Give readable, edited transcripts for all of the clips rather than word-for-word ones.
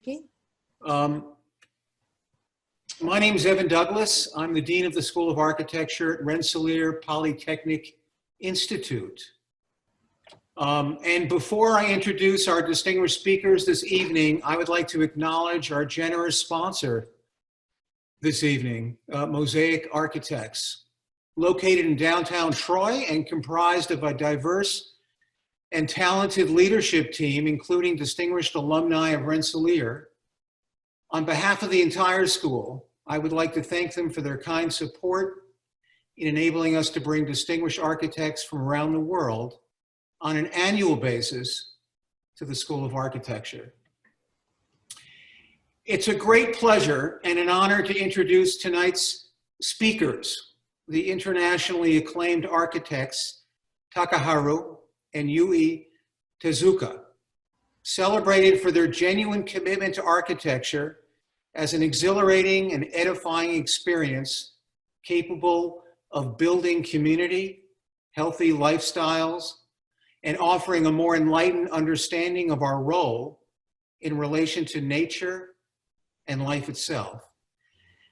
Okay. My name is Evan Douglas. I'm the Dean of the School of Architecture at Rensselaer Polytechnic Institute. And before I introduce our distinguished speakers this evening, I would like to acknowledge our generous sponsor this evening, Mosaic Architects, located in downtown Troy and comprised of a diverse and talented leadership team, including distinguished alumni of Rensselaer. On behalf of the entire school, I would like to thank them for their kind support in enabling us to bring distinguished architects from around the world on an annual basis to the School of Architecture. It's a great pleasure and an honor to introduce tonight's speakers, the internationally acclaimed architects Takaharu and Yui Tezuka, celebrated for their genuine commitment to architecture as an exhilarating and edifying experience capable of building community, healthy lifestyles, and offering a more enlightened understanding of our role in relation to nature and life itself.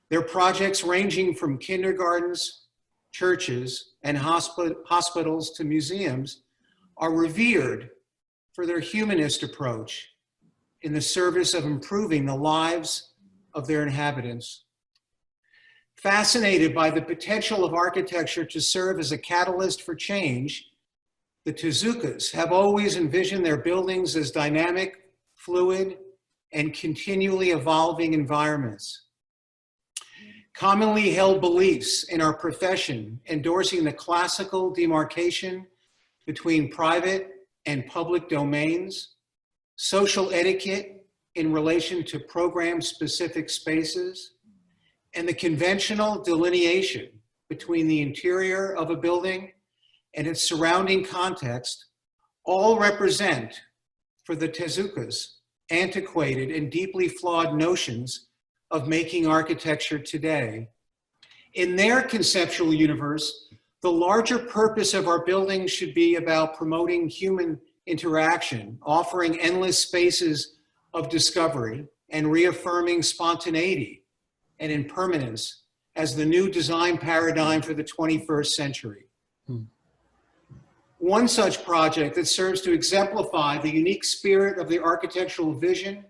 Their projects, ranging from kindergartens, churches, and hospitals to museums, are revered for their humanist approach in the service of improving the lives of their inhabitants. Fascinated by the potential of architecture to serve as a catalyst for change, the Tezukas have always envisioned their buildings as dynamic, fluid, and continually evolving environments. Commonly held beliefs in our profession, endorsing the classical demarcation between private and public domains, social etiquette in relation to program-specific spaces, and the conventional delineation between the interior of a building and its surrounding context, all represent, for the Tezukas, antiquated and deeply flawed notions of making architecture today. In their conceptual universe, the larger purpose of our buildings should be about promoting human interaction, offering endless spaces of discovery, and reaffirming spontaneity and impermanence as the new design paradigm for the 21st century. One such project that serves to exemplify the unique spirit of the architectural vision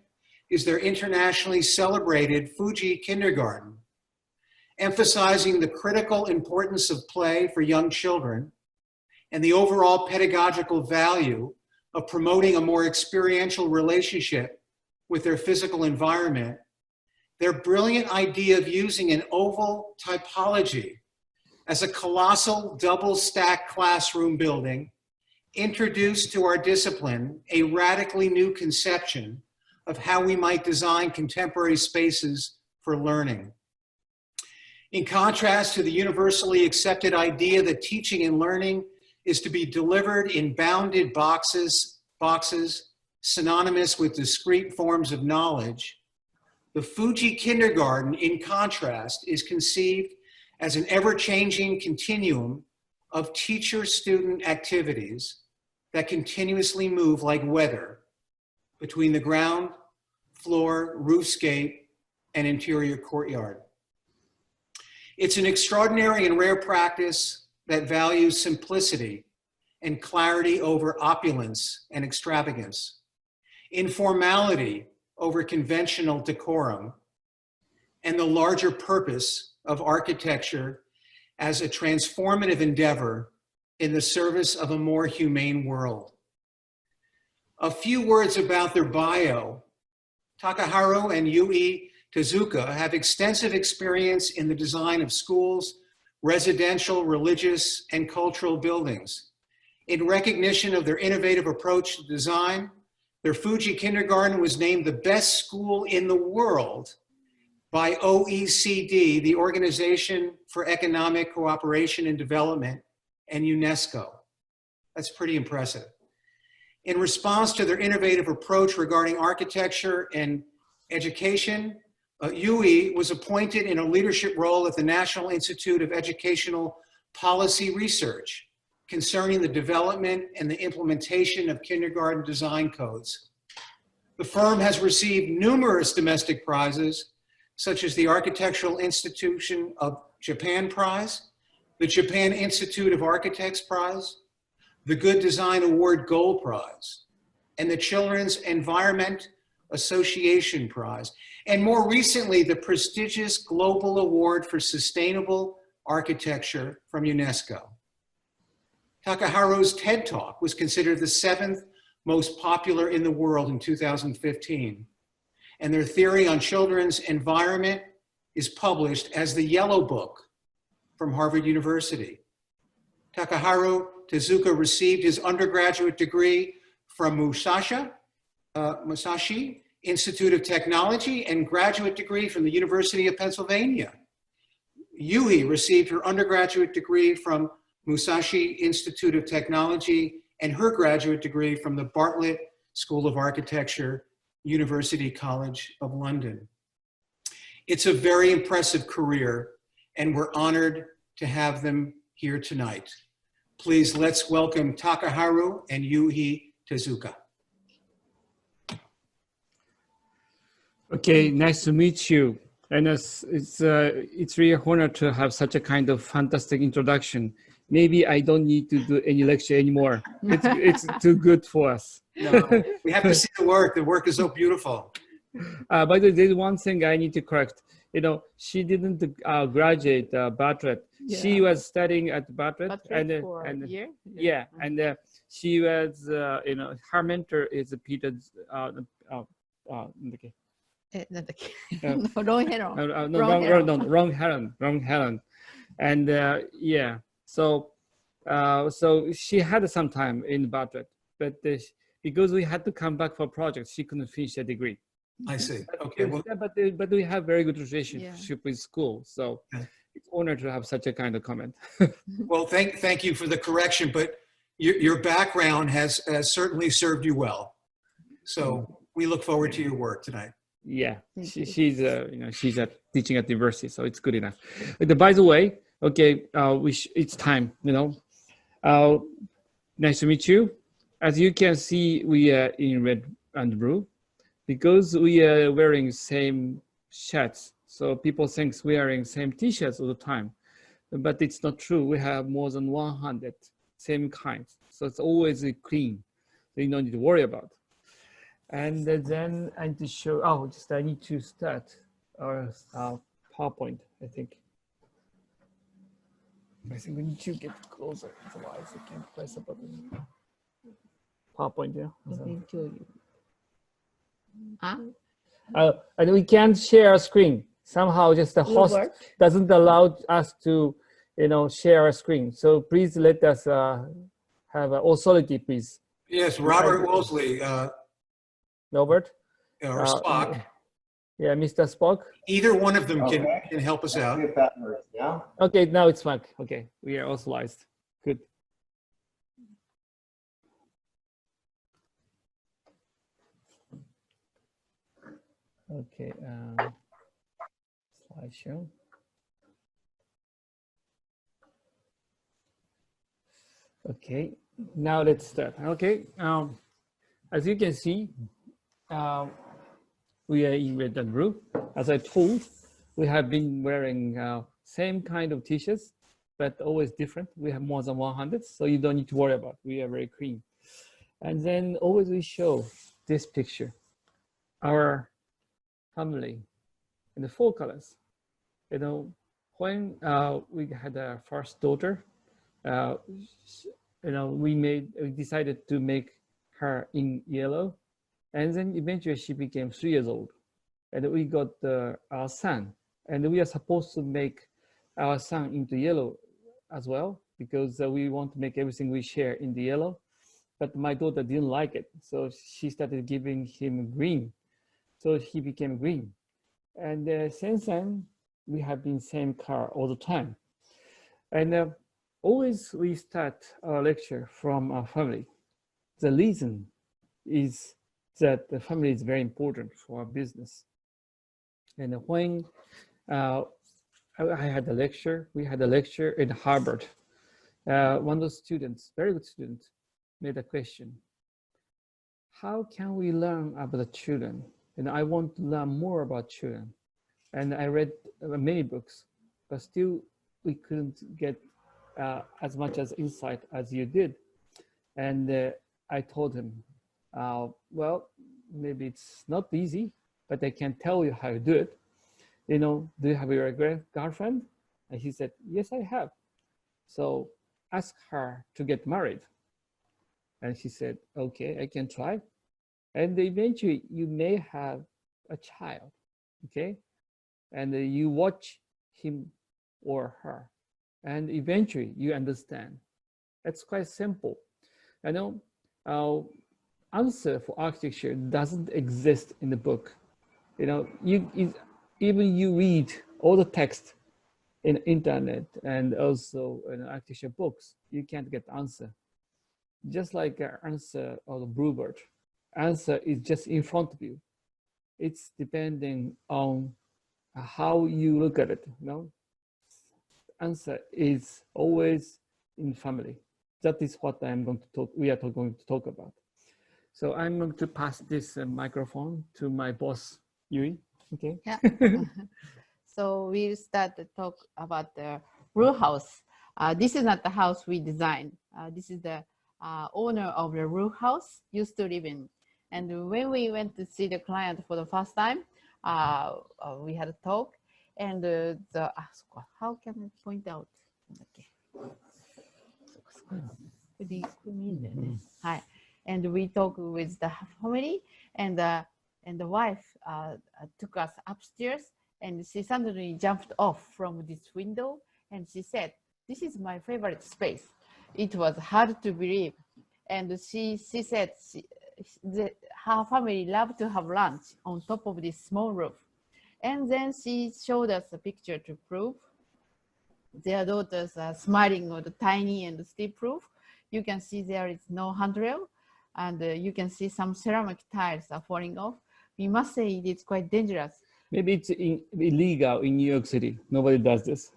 is their internationally celebrated Fuji Kindergarten, emphasizing the critical importance of play for young children and the overall pedagogical value of promoting a more experiential relationship with their physical environment. Their brilliant idea of using an oval typology as a colossal double-stacked classroom building introduced to our discipline a radically new conception of how we might design contemporary spaces for learning. In contrast to the universally accepted idea that teaching and learning is to be delivered in bounded boxes synonymous with discrete forms of knowledge, the Fuji Kindergarten, in contrast, is conceived as an ever-changing continuum of teacher-student activities that continuously move like weather between the ground, floor, roofscape, and interior courtyard. It's an extraordinary and rare practice that values simplicity and clarity over opulence and extravagance, informality over conventional decorum, and the larger purpose of architecture as a transformative endeavor in the service of a more humane world. A few words about their bio. Takaharu and Yui Tezuka have extensive experience in the design of schools, residential, religious, and cultural buildings. In recognition of their innovative approach to design, their Fuji Kindergarten was named the best school in the world by OECD, the Organization for Economic Cooperation and Development, and UNESCO. That's pretty impressive. In response to their innovative approach regarding architecture and education, Yui was appointed in a leadership role at the National Institute of Educational Policy Research concerning the development and the implementation of kindergarten design codes. The firm has received numerous domestic prizes, such as the Architectural Institution of Japan Prize, the Japan Institute of Architects Prize, the Good Design Award Gold Prize, and the Children's Environment Association Prize, and more recently, the prestigious Global Award for Sustainable Architecture from UNESCO. Takaharu's TED Talk was considered the 7th most popular in the world in 2015, and their theory on children's environment is published as the Yellow Book from Harvard University. Takaharu Tezuka received his undergraduate degree from Musashi Institute of Technology and graduate degree from the University of Pennsylvania. Yui received her undergraduate degree from Musashi Institute of Technology and her graduate degree from the Bartlett School of Architecture, University College of London. It's a very impressive career, and we're honored to have them here tonight. Please, let's welcome Takaharu and Yui Tezuka. Okay, nice to meet you. And it's really an honor to have such a kind of fantastic introduction. Maybe I don't need to do any lecture anymore. It's too good for us. No, we have to see the work. The work is so beautiful. By the way, there's one thing I need to correct. You know, she didn't graduate Bartlett. Yeah. She was studying at Bartlett for a year. Yeah, and she was, you know, her mentor is Peter. Wrong Helen. And yeah, so she had some time in Bartlett, but because we had to come back for projects, she couldn't finish the degree. I see. Okay. Well, but we have very good relationship with school, so it's an honor to have such a kind of comment. Well, thank you for the correction, but your background has certainly served you well. So we look forward to your work tonight. Yeah, she's you know, she's teaching at the university, so it's good enough. But by the way, okay, it's time. You know, nice to meet you. As you can see, we are in red and blue because we are wearing same shirts. So people think we're wearing same T-shirts all the time, but it's not true. We have more than 100 same kinds, so it's always clean. So you don't need to worry about. And then I need to show, I need to start our PowerPoint, I think. I think we need to get closer, otherwise I can't press a button. PowerPoint, yeah. And we can't share a screen. Somehow just the host doesn't allow us to, you know, share a screen. So please let us have authority, please. Yes, Robert Wolseley. Robert? Or Spock. Yeah, Mr. Spock. Either one of them can help us out. If that works, yeah. Okay, now it's Spock. Okay, we are authorized. Good. Okay, slideshow. Okay, now let's start. Okay, as you can see, we are in red and blue. As I told, we have been wearing same kind of t-shirts, but always different. We have more than 100, so you don't need to worry about it. We are very clean. And then always we show this picture, our family in the 4 colors. You know, when we had our first daughter, you know, we decided to make her in yellow, and then eventually she became 3 years old, and we got our son, and we are supposed to make our son into yellow as well, because we want to make everything we share in the yellow. But my daughter didn't like it, so she started giving him green, so he became green. And since then we have been same color all the time, and always we start our lecture from our family. The reason is that the family is very important for our business. And when I had a lecture, we had a lecture in Harvard. One of the students, very good student, made a question. how can we learn about the children? And I want to learn more about children. And I read many books, but still we couldn't get as much as insight as you did. And I told him, well, maybe it's not easy, but I can tell you how to do it. You know, do you have your girlfriend? And he said, yes, I have. So ask her to get married. And she said, okay, I can try. And eventually you may have a child, okay? And you watch him or her, and eventually you understand. It's quite simple. I know answer for architecture doesn't exist in the book. You know, even you read all the text in internet and also in architecture books, you can't get answer. Just like an answer of the bluebird, answer is just in front of you. It's depending on how you look at it. You know, answer is always in family. That is what I'm going to talk. We are going to talk about. So I'm going to pass this microphone to my boss, Yui. Okay. Yeah. So we start to talk about the row house. This is not the house we designed. This is the owner of the row house used to live in. And when we went to see the client for the first time, we had a talk. And how can I point out? And we talked with the family, and the wife took us upstairs, and she suddenly jumped off from this window, and she said, "This is my favorite space." It was hard to believe, and she said her family loved to have lunch on top of this small roof. And then she showed us a picture to prove their daughters are smiling on the tiny and steep roof. You can see there is no handrail, and you can see some ceramic tiles are falling off. We must say it's quite dangerous. Maybe it's illegal in New York City. Nobody does this.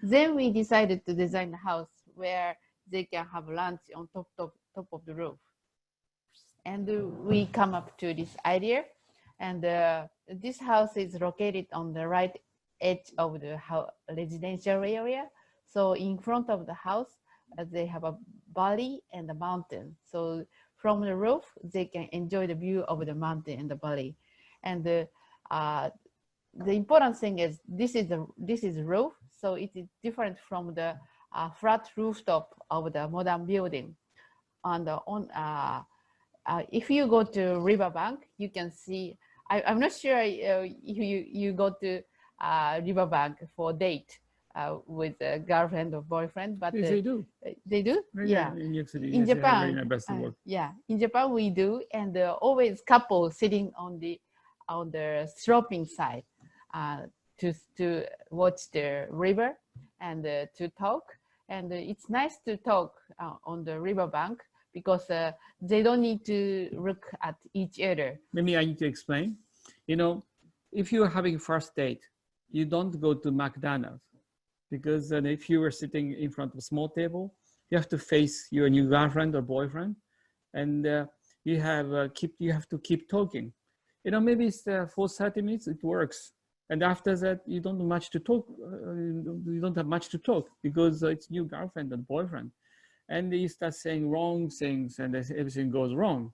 Then we decided to design a house where they can have lunch on top of the roof. And we come up to this idea. And this house is located on the right edge of the residential area. So in front of the house, they have a valley and a mountain. So from the roof, they can enjoy the view of the mountain and the valley. And the important thing is this is roof, so it is different from the flat rooftop of the modern building. And if you go to riverbank, you can see. I'm not sure you go to riverbank for a date with a girlfriend or boyfriend, but yes, they do. They do? Yeah. In New York City, in yes, Japan, yeah, in Japan we do, and always couples sitting on the sloping side to watch the river and to talk. And it's nice to talk on the riverbank, because they don't need to look at each other. Maybe I need to explain. You know, if you're having first date, you don't go to McDonald's, because if you were sitting in front of a small table, you have to face your new girlfriend or boyfriend, and you have to keep talking. You know, maybe it's for 30 minutes it works, and after that you don't have much to talk. You don't have much to talk because it's new girlfriend and boyfriend. And you start saying wrong things, and everything goes wrong.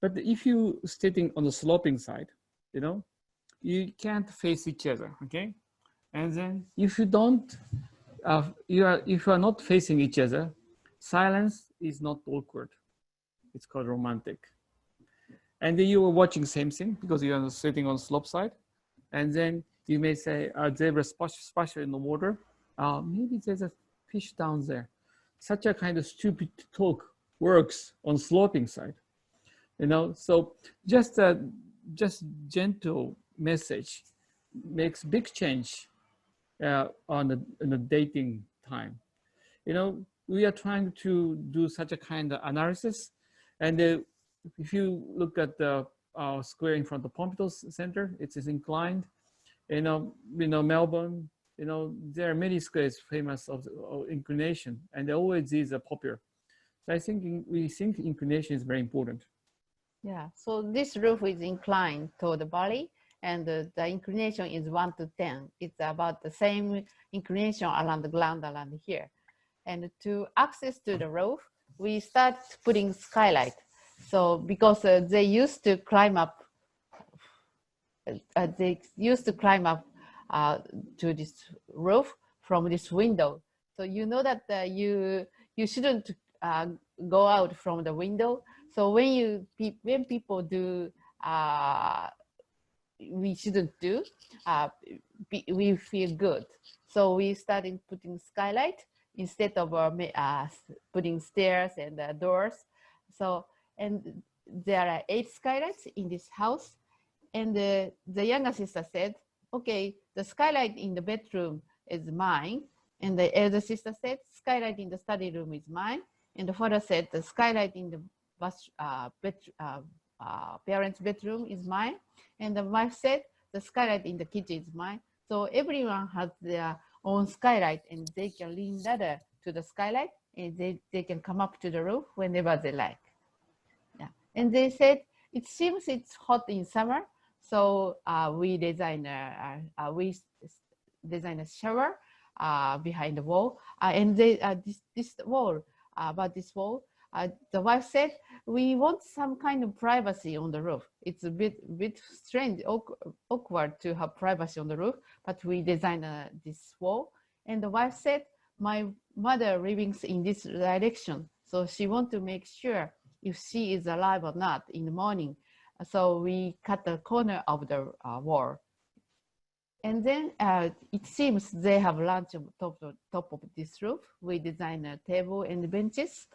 But if you sitting on the sloping side, you know, you can't face each other, okay? And then if you don't, if you are not facing each other, silence is not awkward. It's called romantic. And then you are watching same thing because you are sitting on the slope side, and then you may say, "Zebra splash in the water. Maybe there's a fish down there." Such a kind of stupid talk works on sloping side, you know. So just gentle message makes big change on the dating time. You know, we are trying to do such a kind of analysis, and if you look at the square in front of Pompidou Center, it is inclined. You know, Melbourne. You know, there are many squares famous of inclination, and always these are popular. So I think we think inclination is very important. Yeah, so this roof is inclined toward the valley, and the inclination is 1 to 10. It's about the same inclination around the ground around here. And to access to the roof, we start putting skylight. So because they used to climb up to this roof from this window. So you know that you shouldn't go out from the window. So when people do we shouldn't do, we feel good. So we started putting skylight instead of putting stairs and doors. So, and there are 8 skylights in this house. And the younger sister said, okay, the skylight in the bedroom is mine. And the elder sister said, skylight in the study room is mine. And the father said, the skylight in the parents' bedroom is mine. And the wife said, the skylight in the kitchen is mine. So everyone has their own skylight, and they can lean ladder to the skylight, and they can come up to the roof whenever they like. Yeah. And they said, it seems it's hot in summer, so we design a shower behind the wall. And this wall, the wife said, we want some kind of privacy on the roof. It's a bit strange, awkward to have privacy on the roof, but we designed this wall. And the wife said, my mother lives in this direction, so she wants to make sure if she is alive or not in the morning. So we cut the corner of the wall. And then it seems they have lunch on top of this roof. We designed a table and benches.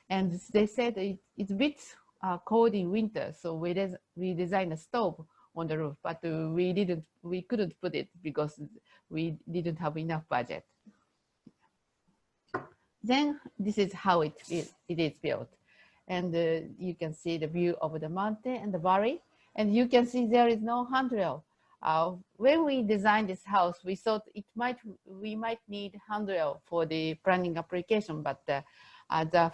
And they said it's a bit cold in winter, so we designed a stove on the roof, but we couldn't put it because we didn't have enough budget. Then this is how it is built. And you can see the view of the mountain and the valley. And you can see there is no handrail. When we designed this house, we thought we might need handrail for the planning application, but the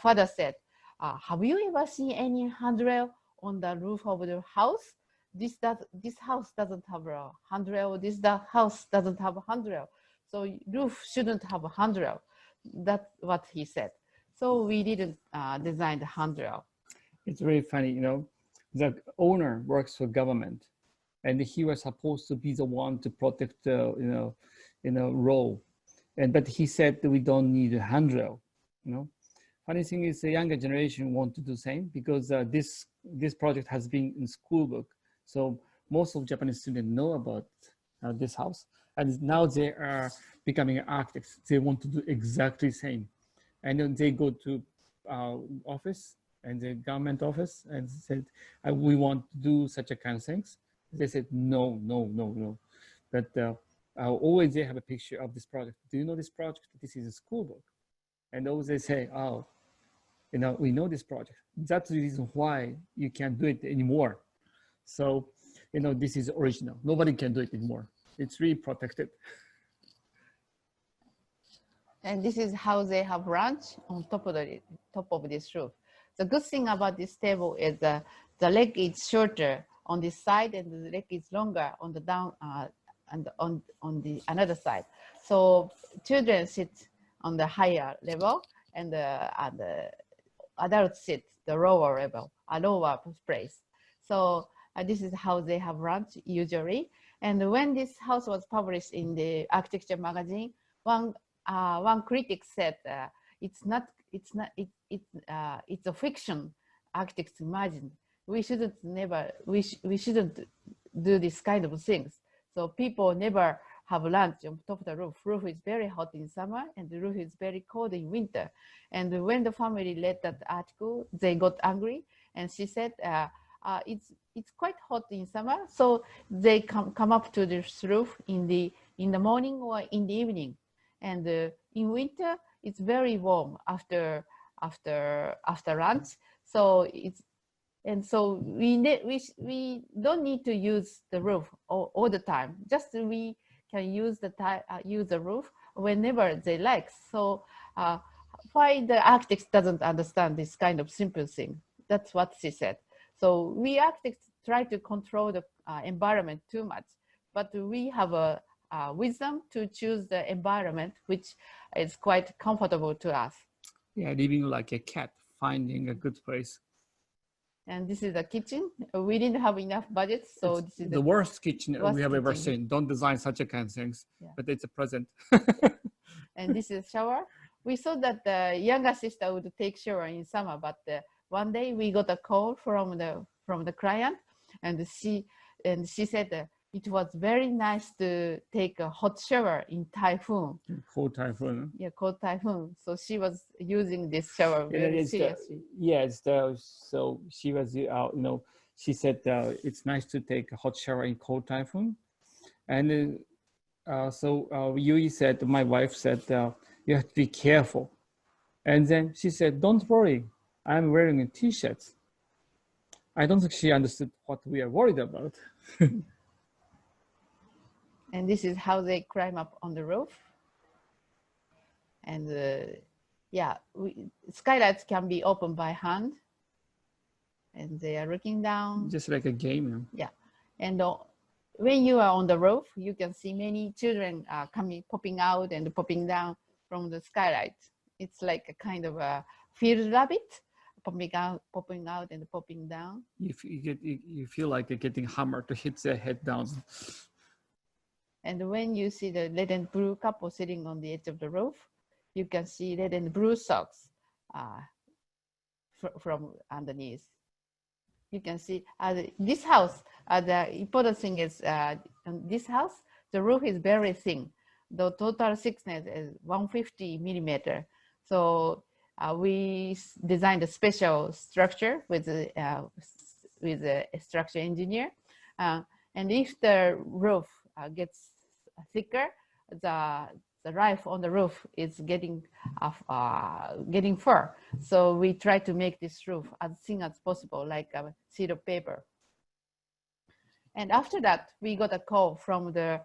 father said, have you ever seen any handrail on the roof of the house? This house doesn't have a handrail. The house doesn't have a handrail. So roof shouldn't have a handrail. That's what he said. So we didn't design the handrail. It's really funny, the owner works for government, and he was supposed to be the one to protect the, role. But he said that we don't need a handrail, Funny thing is the younger generation want to do the same, because this project has been in school book. So most of Japanese students know about this house, and now they are becoming architects. They want to do exactly the same. And then they go to office and the government office and said, we want to do such a kind of things. They said, no. But always they have a picture of this project. Do you know this project? This is a school book. And always they say, oh, we know this project. That's the reason why you can't do it anymore. So, this is original. Nobody can do it anymore. It's really protected. And this is how they have lunch on top of this roof. The good thing about this table is the leg is shorter on this side, and the leg is longer on the down and on the another side. So children sit on the higher level, and the adults sit the lower level, a lower place. So this is how they have lunch usually. And when this house was published in the architecture magazine, one critic said it's a fiction architects imagine. We shouldn't do this kind of things. So people never have lunch on top of the roof. Roof is very hot in summer, and the roof is very cold in winter. And when the family read that article, they got angry, and she said, it's quite hot in summer, so they come up to this roof in the morning or in the evening. And in winter, it's very warm after lunch. So we don't need to use the roof all the time. Just we can use the roof whenever they like. So why the architect doesn't understand this kind of simple thing? That's what she said. So we architects try to control the environment too much, but we have a wisdom to choose the environment which is quite comfortable to us. Yeah, living like a cat, finding a good place. And this is the kitchen. We didn't have enough budget, so It's this is the worst kitchen worst we have ever kitchen. seen. Don't design such a kind of things, Yeah. but it's a present. And this is shower. We thought that the younger sister would take shower in summer, but one day we got a call from the client, and she said it was very nice to take a hot shower in typhoon. Cold typhoon. Yeah, cold typhoon. So she was using this shower very seriously. So she was, she said it's nice to take a hot shower in cold typhoon, and Yui said, my wife said, you have to be careful. And then she said, don't worry, I'm wearing a t-shirt. I don't think she understood what we are worried about. And this is how they climb up on the roof. And yeah, skylights can be opened by hand. And they are looking down. Just like a game. Yeah. And when you are on the roof, you can see many children popping out and popping down from the skylight. It's like a kind of a field rabbit, popping out and popping down. You feel like you're getting hammered to hit their head down. And when you see the red and blue couple sitting on the edge of the roof, you can see red and blue socks from underneath. You can see this house, the important thing is this house, the roof is very thin. The total thickness is 150 millimeter. So we designed a special structure with a structure engineer. And if the roof gets thicker, the life on the roof is getting fur. So we try to make this roof as thin as possible, like a sheet of paper. And after that, we got a call from the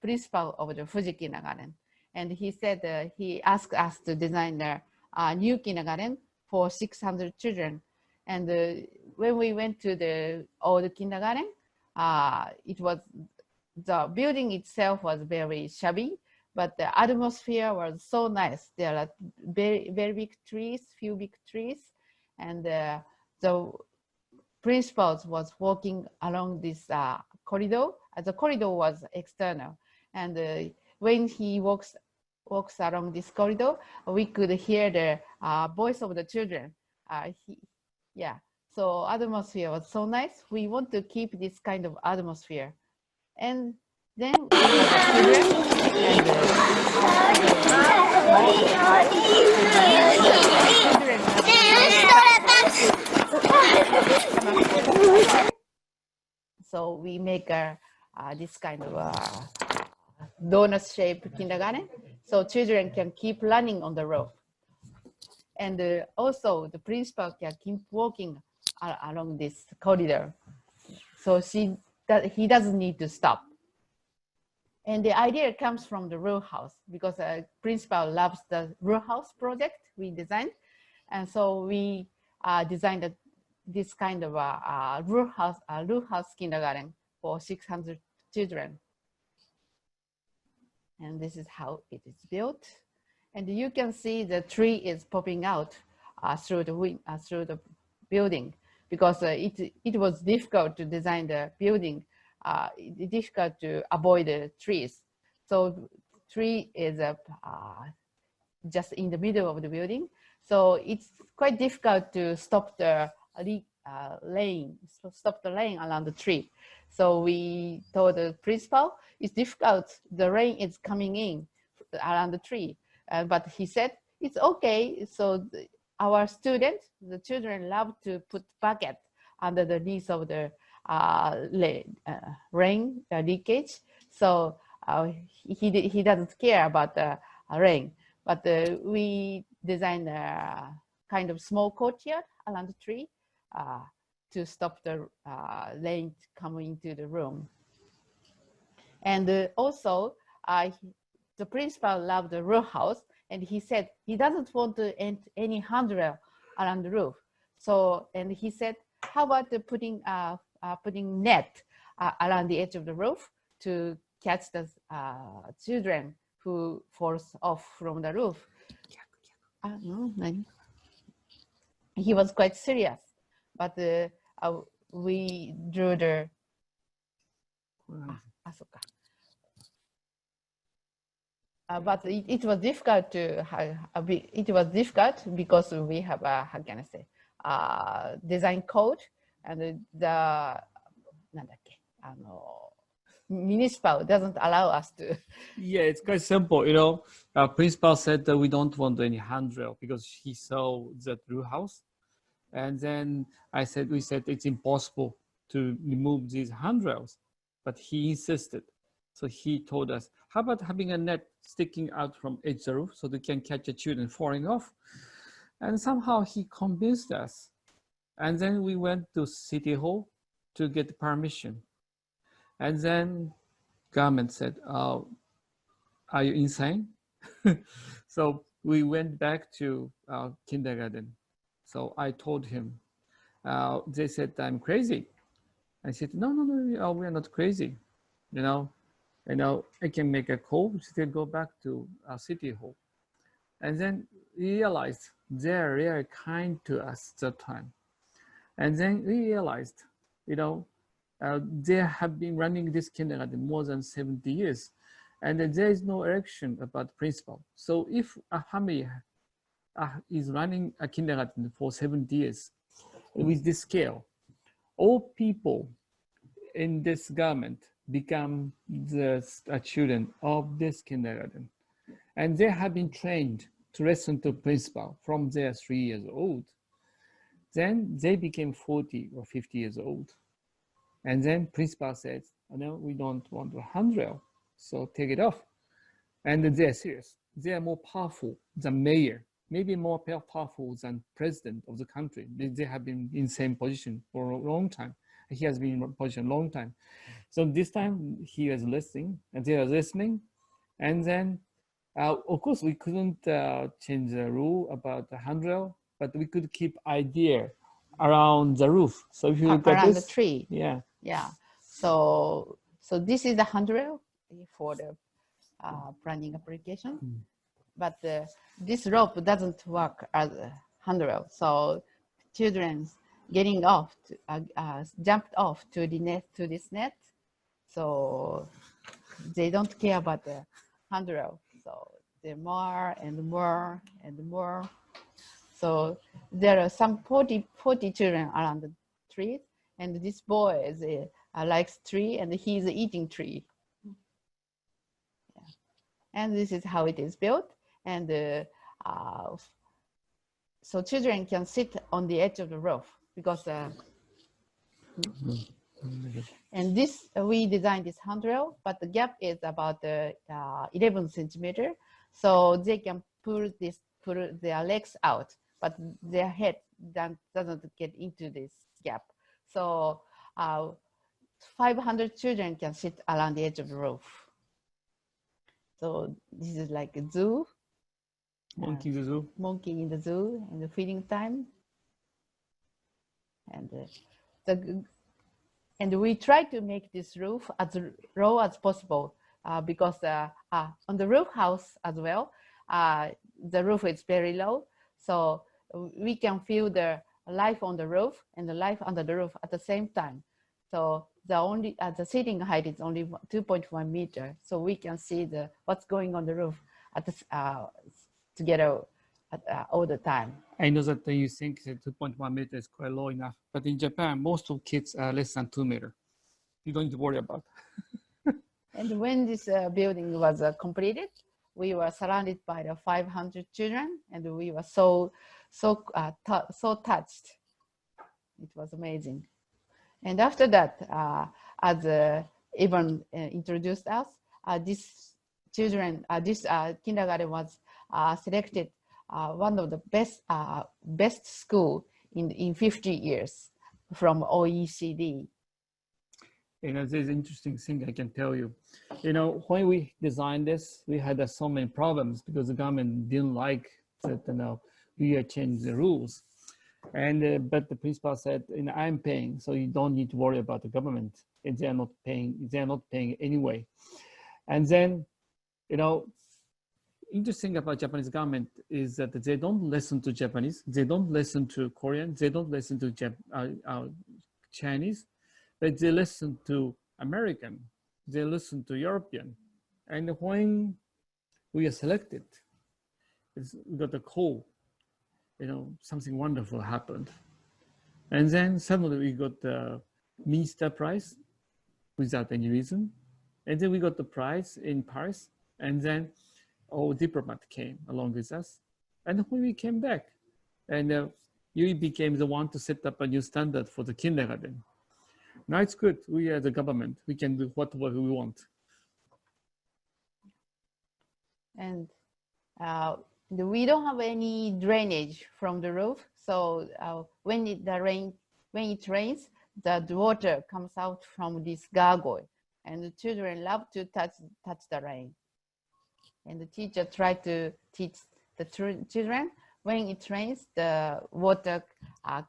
principal of the Fuji Kindergarten. And he said he asked us to design a new kindergarten for 600 children. And when we went to the old kindergarten, the building itself was very shabby, but the atmosphere was so nice. There are very, very big trees, few big trees, and the principal was walking along this corridor. The corridor was external, and when he walks along this corridor, we could hear the voice of the children. So atmosphere was so nice. We want to keep this kind of atmosphere. And then we have children, so we make this kind of donut-shaped kindergarten, so children can keep running on the roof. And also the principal can keep walking along this corridor. So he doesn't need to stop. And the idea comes from the row house, because the principal loves the row house project we designed. And so we designed this kind of a row house kindergarten for 600 children. And this is how it is built. And you can see the tree is popping out through the building, because it was difficult to design the building. It's difficult to avoid the trees. So tree is just in the middle of the building. So it's quite difficult to stop the lane around the tree. So we told the principal, it's difficult, the rain is coming in around the tree. But he said, it's okay. So our students, the children love to put bucket under the knees of the rain leakage. So he doesn't care about the rain. But we designed a kind of small courtyard around the tree to stop the rain coming into the room. And also, the principal loved the row house, and he said he doesn't want to end any handrail around the roof. So, and he said, how about putting net around the edge of the roof to catch the children who falls off from the roof? He was quite serious, but we drew the but it was difficult to it was difficult because we have a, how can I say, design code, and the municipal doesn't allow us to. Yeah, it's quite simple. You know, our principal said that we don't want any handrail because he saw the roof house. And then we said it's impossible to remove these handrails, but he insisted. So he told us, how about having a net sticking out from edge of the roof so they can catch the children falling off? And somehow he convinced us. And then we went to City Hall to get permission. And then government said, are you insane? So we went back to kindergarten. So I told him, they said I'm crazy. I said, no, we're not crazy. You know, I can make a call, still go back to City Hall. And then realized they're really kind to us that time. And then we realized, they have been running this kindergarten more than 70 years. And there is no election about principal. So if a family is running a kindergarten for 70 years with this scale, all people in this government become the children of this kindergarten. And they have been trained to listen to principal from their 3 years old. Then they became 40 or 50 years old. And then principal says, oh, no, we don't want a handrail, so take it off. And they're serious. They are more powerful than mayor, maybe more powerful than president of the country. They have been in same position for a long time. He has been in position a long time. So this time he was listening and they were listening. And then, of course, we couldn't change the rule about the handrail, but we could keep idea around the roof. So if you look around at this, the tree. Yeah. Yeah. So this is the handrail for the planning application, but this rope doesn't work as a handrail. So children getting off, jumped off to the net, to this net. So they don't care about the handrail. So there are more and more and more. So there are some 40 children around the trees, and this boy likes tree, and he's eating tree. Yeah. And this is how it is built. And so children can sit on the edge of the roof because, and this, we designed this handrail, but the gap is about 11 centimeter. So they can pull their legs out, but their head doesn't get into this gap. So 500 children can sit around the edge of the roof. So this is like a zoo. Monkey in the zoo. Monkey in the zoo, and the feeding time. And we try to make this roof as low as possible because on the roof house as well, the roof is very low. So we can feel the life on the roof and the life under the roof at the same time. So the seating height is only 2.1 meter. So we can see what's going on the roof at together all the time. I know that you think that 2.1 meter is quite low enough, but in Japan, most of kids are less than 2 meters. You don't need to worry about. And when this building was completed, we were surrounded by the 500 children, and we were so touched. It was amazing. And after that, as Ivan introduced us, this kindergarten was selected one of the best school in 50 years from OECD. There's an interesting thing I can tell you. When we designed this, we had so many problems because the government didn't like that, we changed the rules. And but the principal said, I'm paying, so you don't need to worry about the government. And they're not paying anyway. And then, interesting about Japanese government is that they don't listen to Japanese, they don't listen to Korean, they don't listen to Chinese, but they listen to American, they listen to European. And when we are selected, we got a call, something wonderful happened. And then suddenly we got the Minister Prize without any reason. And then we got the prize in Paris. And then all diplomat came along with us. And when we came back, and Yui became the one to set up a new standard for the kindergarten. Now it's good. We are the government. We can do whatever we want. And we don't have any drainage from the roof. So when it rains, the water comes out from this gargoyle. And the children love to touch the rain. And the teacher tried to teach the children, when it rains, the water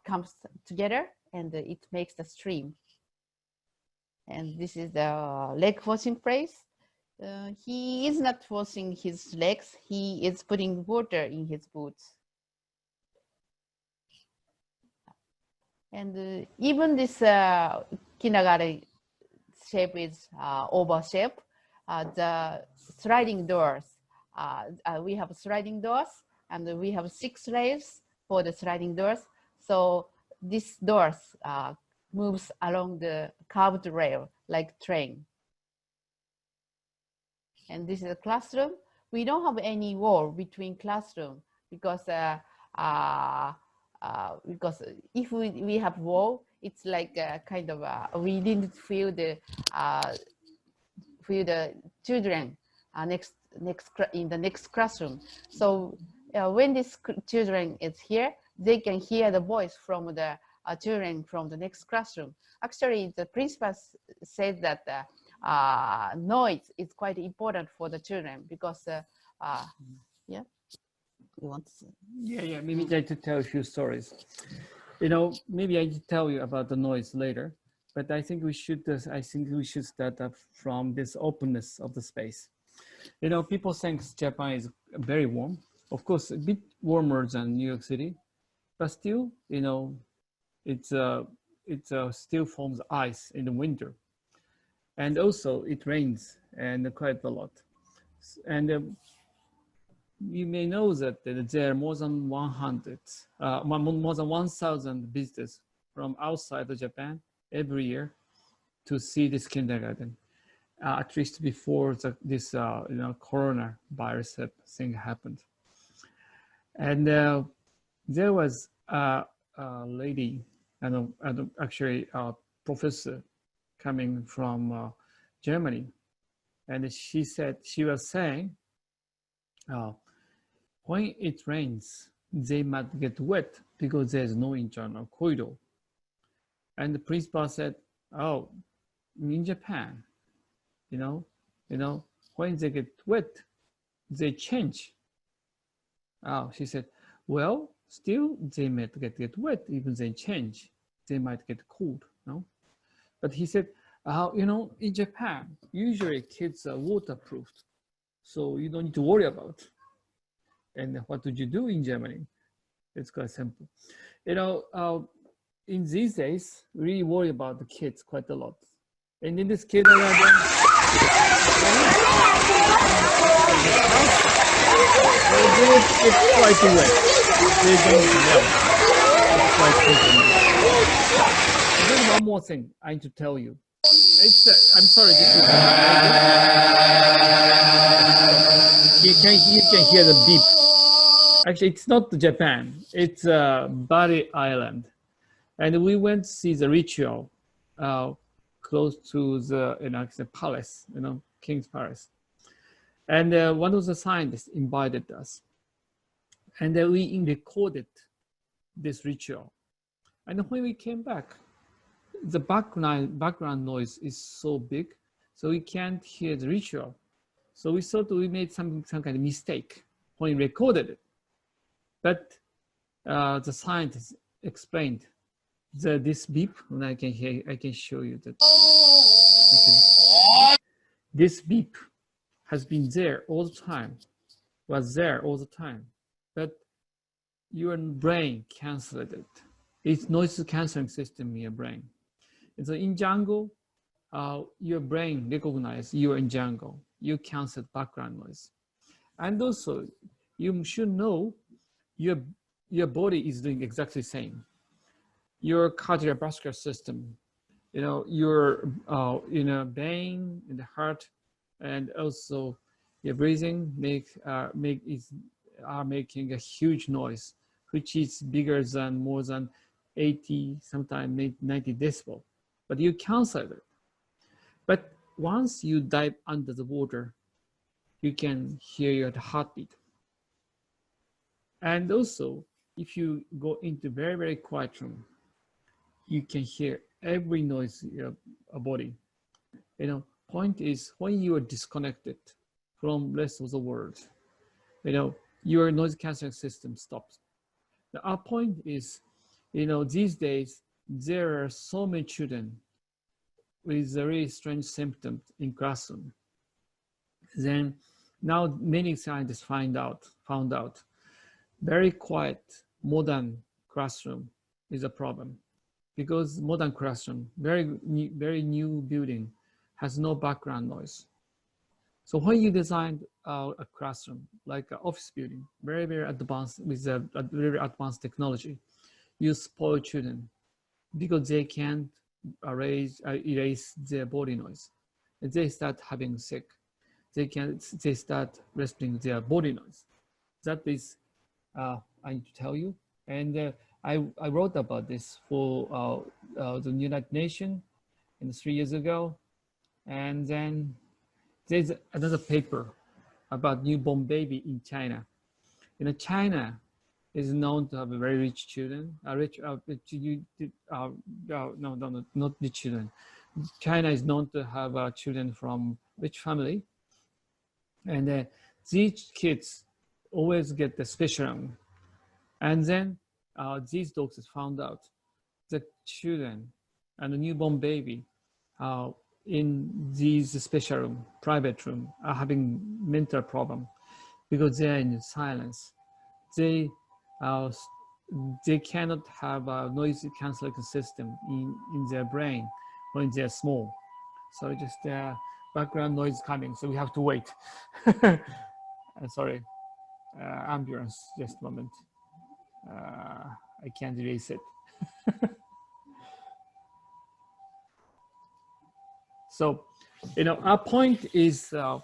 comes together and it makes the stream. And this is the leg washing place. He is not washing his legs. He is putting water in his boots. And even this kindergarten shape is oval shape. The sliding doors, we have sliding doors, and we have 6 rails for the sliding doors. So these doors moves along the curved rail like train. And this is a classroom. We don't have any wall between classroom because if we have wall, it's like kind of we didn't feel the children in the next classroom. So when this children is here, they can hear the voice from the children from the next classroom. Actually, the principal said that noise is quite important for the children because, yeah, you want to say? Yeah, maybe I could tell a few stories. Maybe I could tell you about the noise later, but I think we should start up from this openness of the space. People think Japan is very warm. Of course, a bit warmer than New York City, but still, it still forms ice in the winter. And also it rains and quite a lot. And you may know that there are more than 1,000 visitors from outside of Japan every year to see this kindergarten, at least before this coronavirus thing happened. And there was a lady, actually a professor coming from Germany, and she was saying, when it rains, they might get wet because there's no internal corridor. And the principal said, "Oh, in Japan, when they get wet, they change." Oh, she said, "Well, still they might get wet, even they change. They might get cold, no?" But he said, in Japan, usually kids are waterproofed, so you don't need to worry about. And what would you do in Germany? It's quite simple. In these days, we really worry about the kids quite a lot. And in this kindergarten, it's quite wet. They don't melt. It's quite simple. There's one more thing I need to tell you. I'm sorry. You can hear the beep. Actually, it's not Japan. It's Bali Island, and we went to see the ritual close to the palace, King's Palace. And one of the scientists invited us, and we recorded this ritual. And when we came back, the background noise is so big, so we can't hear the ritual. So we thought we made some kind of mistake when we recorded it. But the scientists explained this beep, and I can show you that. Okay. This beep has been there all the time, was there all the time, but your brain canceled it. It's noise canceling system in your brain. And so in jungle, your brain recognizes you're in jungle. You cancel background noise. And also, you should know your body is doing exactly the same. Your cardiovascular system, your brain and the heart, and also your breathing are making a huge noise, which is bigger than more than 80, sometimes 90 decibel. But you cancel it. But once you dive under the water, you can hear your heartbeat. And also, if you go into very, very quiet room, you can hear every noise in your body. Point is, when you are disconnected from the rest of the world, your noise canceling system stops. Our point is, these days, there are so many children with very strange symptoms in classroom. Then now many scientists found out very quiet modern classroom is a problem, because modern classroom, very new building, has no background noise. So when you design a classroom, like an office building, very, very advanced with a very advanced technology, you spoil children because they can't erase their body noise. And they start having sick. They start respirating their body noise. That is, I need to tell you. And I wrote about this for the United Nations 3 years ago. And then there's another paper about newborn baby in China. China is known to have very rich children. Not rich children. China is known to have children from rich family. And these kids always get the special room. And then these doctors found out that children and the newborn baby in these special room, private room, are having mental problem because they are in silence. They cannot have a noise cancellation system in their brain when they're small. So just background noise coming, so we have to wait. Sorry, ambulance, just a moment. I can't erase it. So, our point is we are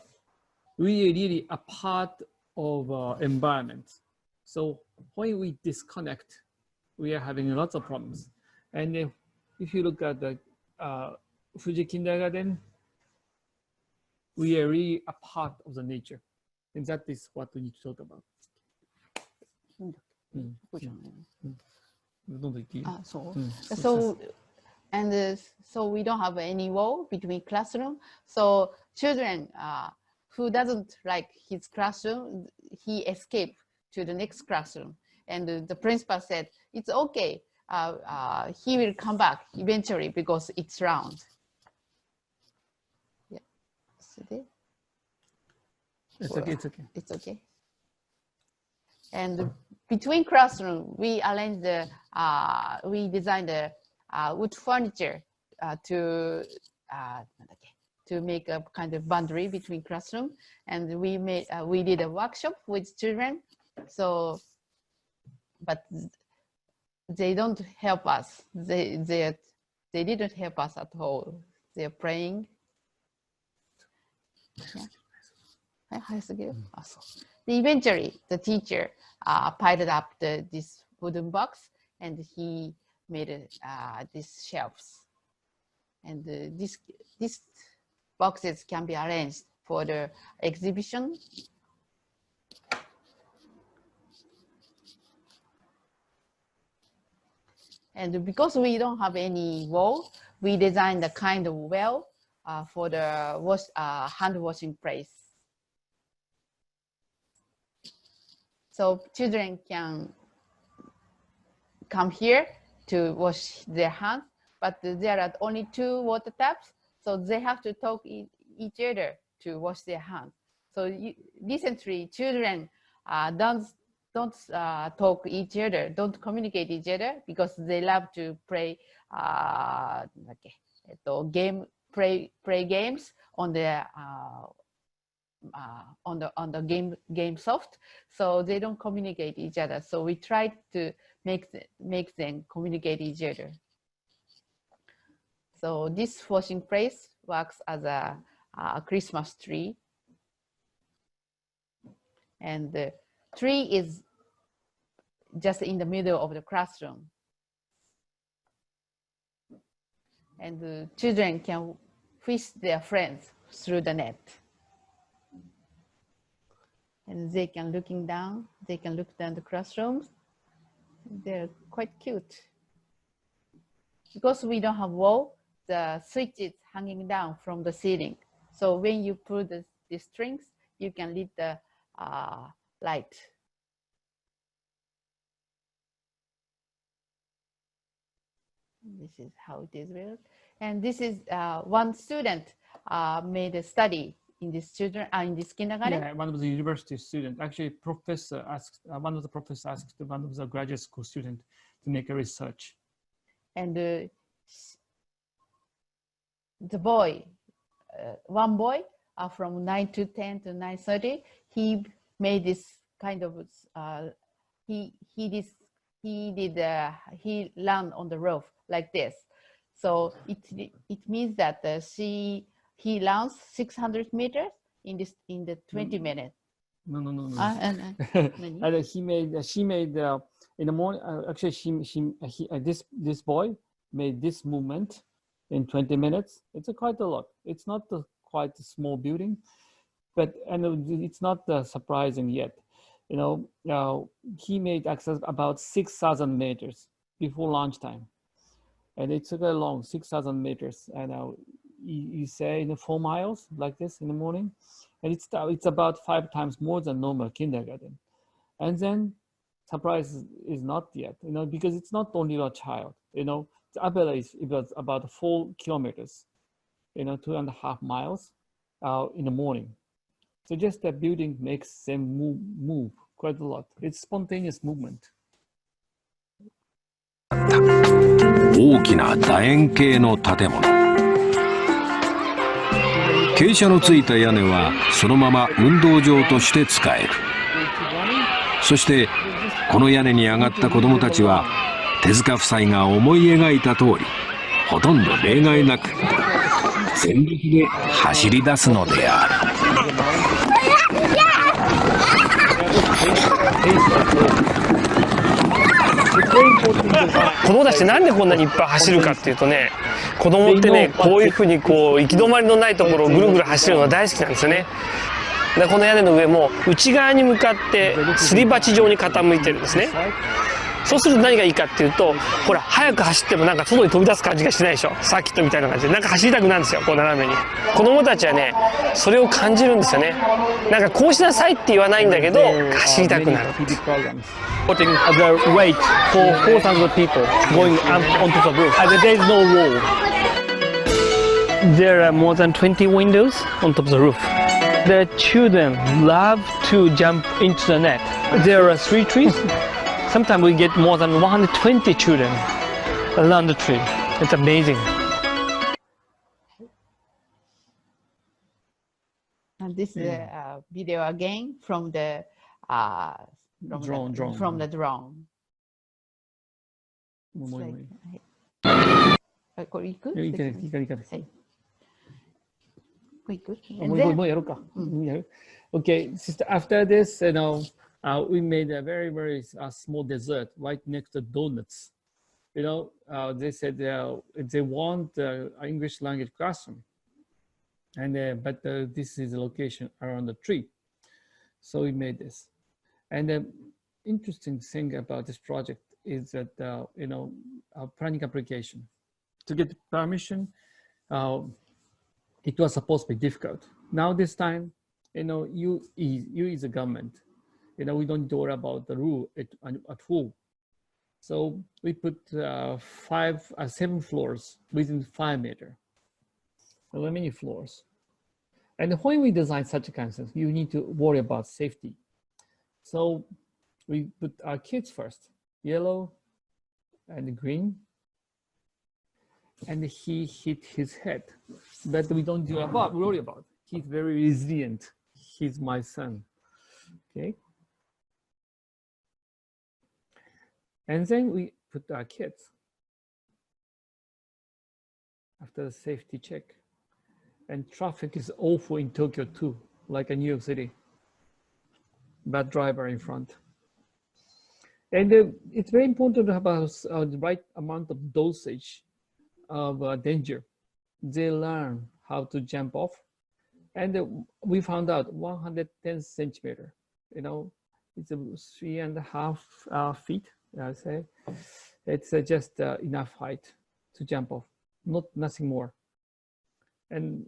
really a part of environment. So when we disconnect, we are having lots of problems. And if you look at the Fuji Kindergarten, we are really a part of the nature. And that is what we need to talk about. So we don't have any wall between classroom. So children who doesn't like his classroom, he escaped to the next classroom. And the principal said, it's okay. He will come back eventually because it's round. Yeah. It's okay, it's okay. It's okay. And between classroom, we arranged we designed the wood furniture to make a kind of boundary between classroom. And we did a workshop with children. So, but they don't help us. They didn't help us at all. They're praying. Yeah. Eventually, the teacher piled up this wooden box, and he made these shelves. And these boxes can be arranged for the exhibition. And because we don't have any wall, we designed a kind of well for the hand washing place. So children can come here to wash their hands, but there are only 2 water taps, so they have to talk each other to wash their hands. So recently, children don't talk each other, don't communicate each other because they love to play play games on the game soft, so they don't communicate each other. So we try to make them communicate each other. So this washing place works as a Christmas tree, and the tree is just in the middle of the classroom, and the children can fish their friends through the net. And they can look down the classrooms. They're quite cute. Because we don't have wall, the switch is hanging down from the ceiling. So when you pull the strings, you can lead the light. This is how it is built. And this is one student made a study in this kindergarten. Yeah, one of the university students. Actually, professor asked one of the professors asked one of the graduate school student to make a research. And the boy, one boy, from 9 to 10 to 9:30, he made this kind of he landed on the roof like this. So it means that he lands 600 meters in the 20 minutes. No. And she made in the morning. Actually, this boy made this movement in 20 minutes. It's quite a lot. It's not quite a small building, but it's not surprising yet. He made access about 6,000 meters before lunchtime, and it took a long 6,000 meters. And you say 4 miles like this in the morning, and it's about 5 times more than normal kindergarten. And then surprise is not yet, because it's not only a child. The average it was about 4 kilometers, 2.5 miles in the morning. So just that building makes them move quite a lot. It's spontaneous movement. 大きな楕円形の建物。傾斜のついた屋根はそのまま運動場として使える。そしてこの屋根に上がった子どもたちは手塚夫妻が思い描いた通り、ほとんど例外なく全力で走り出すのである。子供たちってなんでこんなにいっぱい走るかっていうとね、子供ってね、こういうふうに行き止まりのないところをぐるぐる走るのが大好きなんですよね。でこの屋根の上も内側に向かってすり鉢状に傾いてるんですね。そうすると何がいいかっていうと、ほら速く走ってもなんか外に飛び出す感じがしないでしょ。サーキットみたいな感じでなんか走りたくなるんですよ、こう斜めに。子供たちはねそれを感じるんですよね。なんかこうしなさいって言わないんだけど走りたくなる。Putting the weight for 4,000 people going onto the roof. There is no wall. There are more than 20 windows on top of the roof. The children love to jump into the net. There are 3 trees. Sometimes we get more than 120 children around the tree. It's amazing. And this is a video again from the drone. From the drone. これいく？いいか。もうやろうか。Okay, after this, we made a very, very small dessert right next to donuts. They said they want English language classroom, and but this is the location around the tree, so we made this. And the interesting thing about this project is that our planning application to get permission, it was supposed to be difficult. Now this time, you is a government. We don't worry about the rule at all. So we put 7 floors within 5 meters. There are many floors. And when we design such a kind of thing, you need to worry about safety. So we put our kids first, yellow and green. And he hit his head. But we don't worry about. He's very resilient. He's my son. Okay. And then we put our kids after the safety check. And traffic is awful in Tokyo too, like in New York City. Bad driver in front. And it's very important to have the right amount of dosage of danger. They learn how to jump off. And we found out 110 centimeter, it's 3.5 feet, I say. It's just enough height to jump off, nothing more. And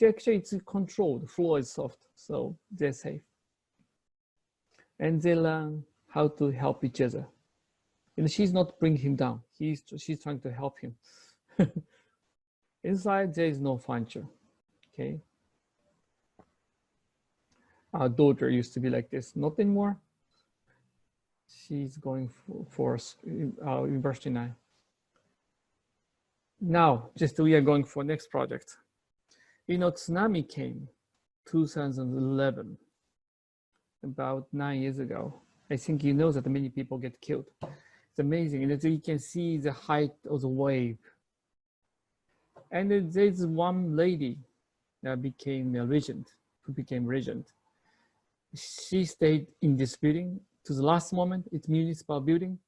actually it's controlled, the floor is soft, so they're safe. And they learn how to help each other. She's not bringing him down, she's trying to help him. Inside there is no furniture, okay? Our daughter used to be like this, not anymore. She's going for university now. Now, we are going for next project. Tsunami came 2011, about 9 years ago. I think you know that many people get killed. It's amazing, and you can see the height of the wave. And there's one lady that became a regent, who became regent. She stayed in this building to the last moment. It's a municipal building.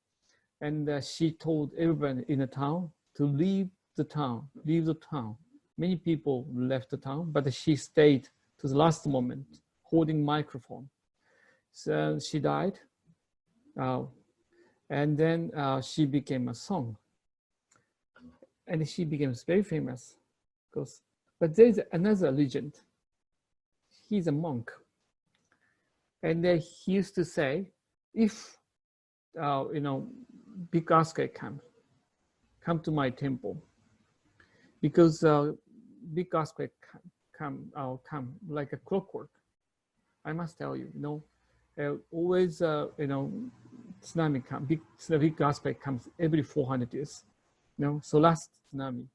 And she told everyone in the town to leave the town. Many people left the town, but she stayed to the last moment, holding microphone. So she died. And then she became a song. And she became very famous. But there's another legend. He's a monk. And he used to say, if, big earthquake come to my temple. Because big earthquake come like a clockwork. I must tell you, always, tsunami big earthquake comes every 400 years. So last tsunami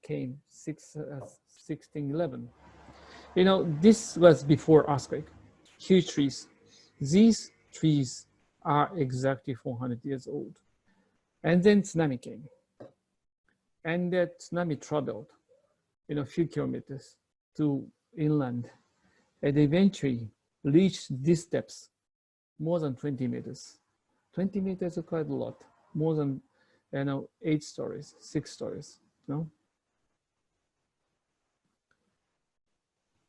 came 1611. This was before earthquake. Huge trees. These trees are exactly 400 years old. And then tsunami came. And that tsunami traveled, a few kilometers to inland, and eventually reached these steps, more than 20 meters. 20 meters is quite a lot, more than 8 stories, 6 stories.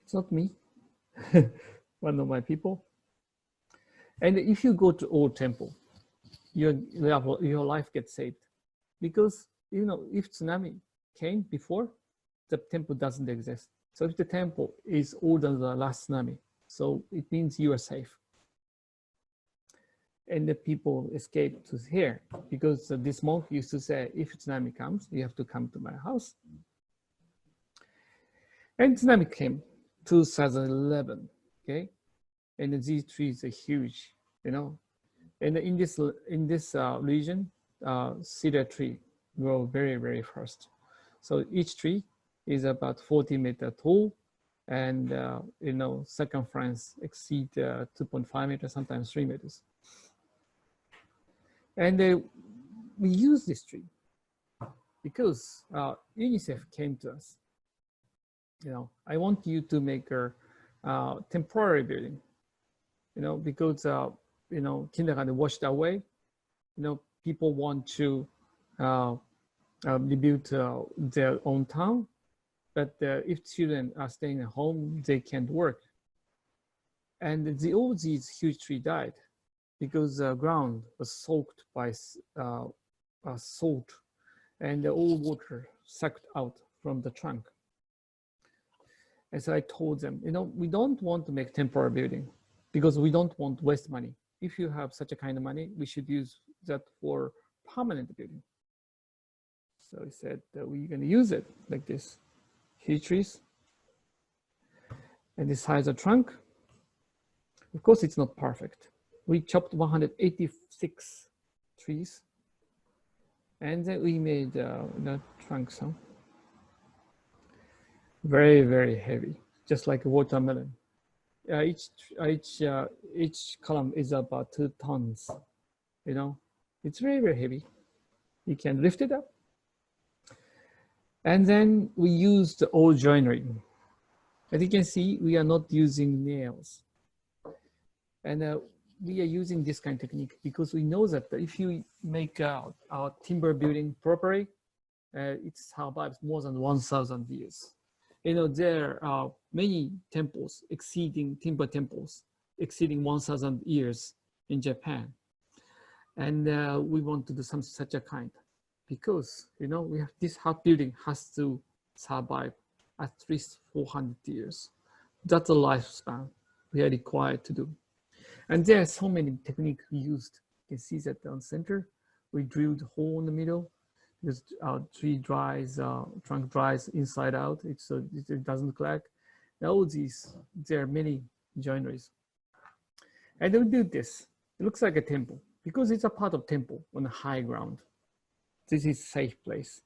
It's not me, one of my people. And if you go to old temple, your life gets saved, because if tsunami came before, the temple doesn't exist. So if the temple is older than the last tsunami, so it means you are safe. And the people escaped to here, because this monk used to say, if tsunami comes, you have to come to my house. And tsunami came 2011, okay? And these trees are huge, And in this region, cedar tree grow very, very fast. So each tree is about 40 meters tall, and circumference exceed 2.5 meters, sometimes 3 meters. And we use this tree because UNICEF came to us. I want you to make a temporary building, because kindergarten washed away. People want to rebuild their own town, but if children are staying at home, they can't work. And all these huge trees died because the ground was soaked by salt, and all water sucked out from the trunk. And so I told them, we don't want to make temporary building because we don't want to waste money. If you have such a kind of money, we should use that for permanent building. So we said that we're going to use it like this. Huge trees. And this size of trunk. Of course, it's not perfect. We chopped 186 trees. And then we made the trunk some. Very, very heavy, just like a watermelon. Each column is about 2 tons. You know, it's very, very heavy. You can lift it up. And then we used all joinery. As you can see, we are not using nails. And we are using this kind of technique because we know that if you make our timber building properly, it survives more than 1,000 years. You know, there are many temples timber temples exceeding 1,000 years in Japan. And we want to do something such a kind because, you know, we have this building has to survive at least 400 years. That's the lifespan we are required to do. And there are so many techniques we used. You can see that on the center, we drilled a hole in the middle because our trunk dries inside out. It doesn't crack. Now all these, there are many joineries. And we do this. It looks like a temple because it's a part of temple on the high ground. This is a safe place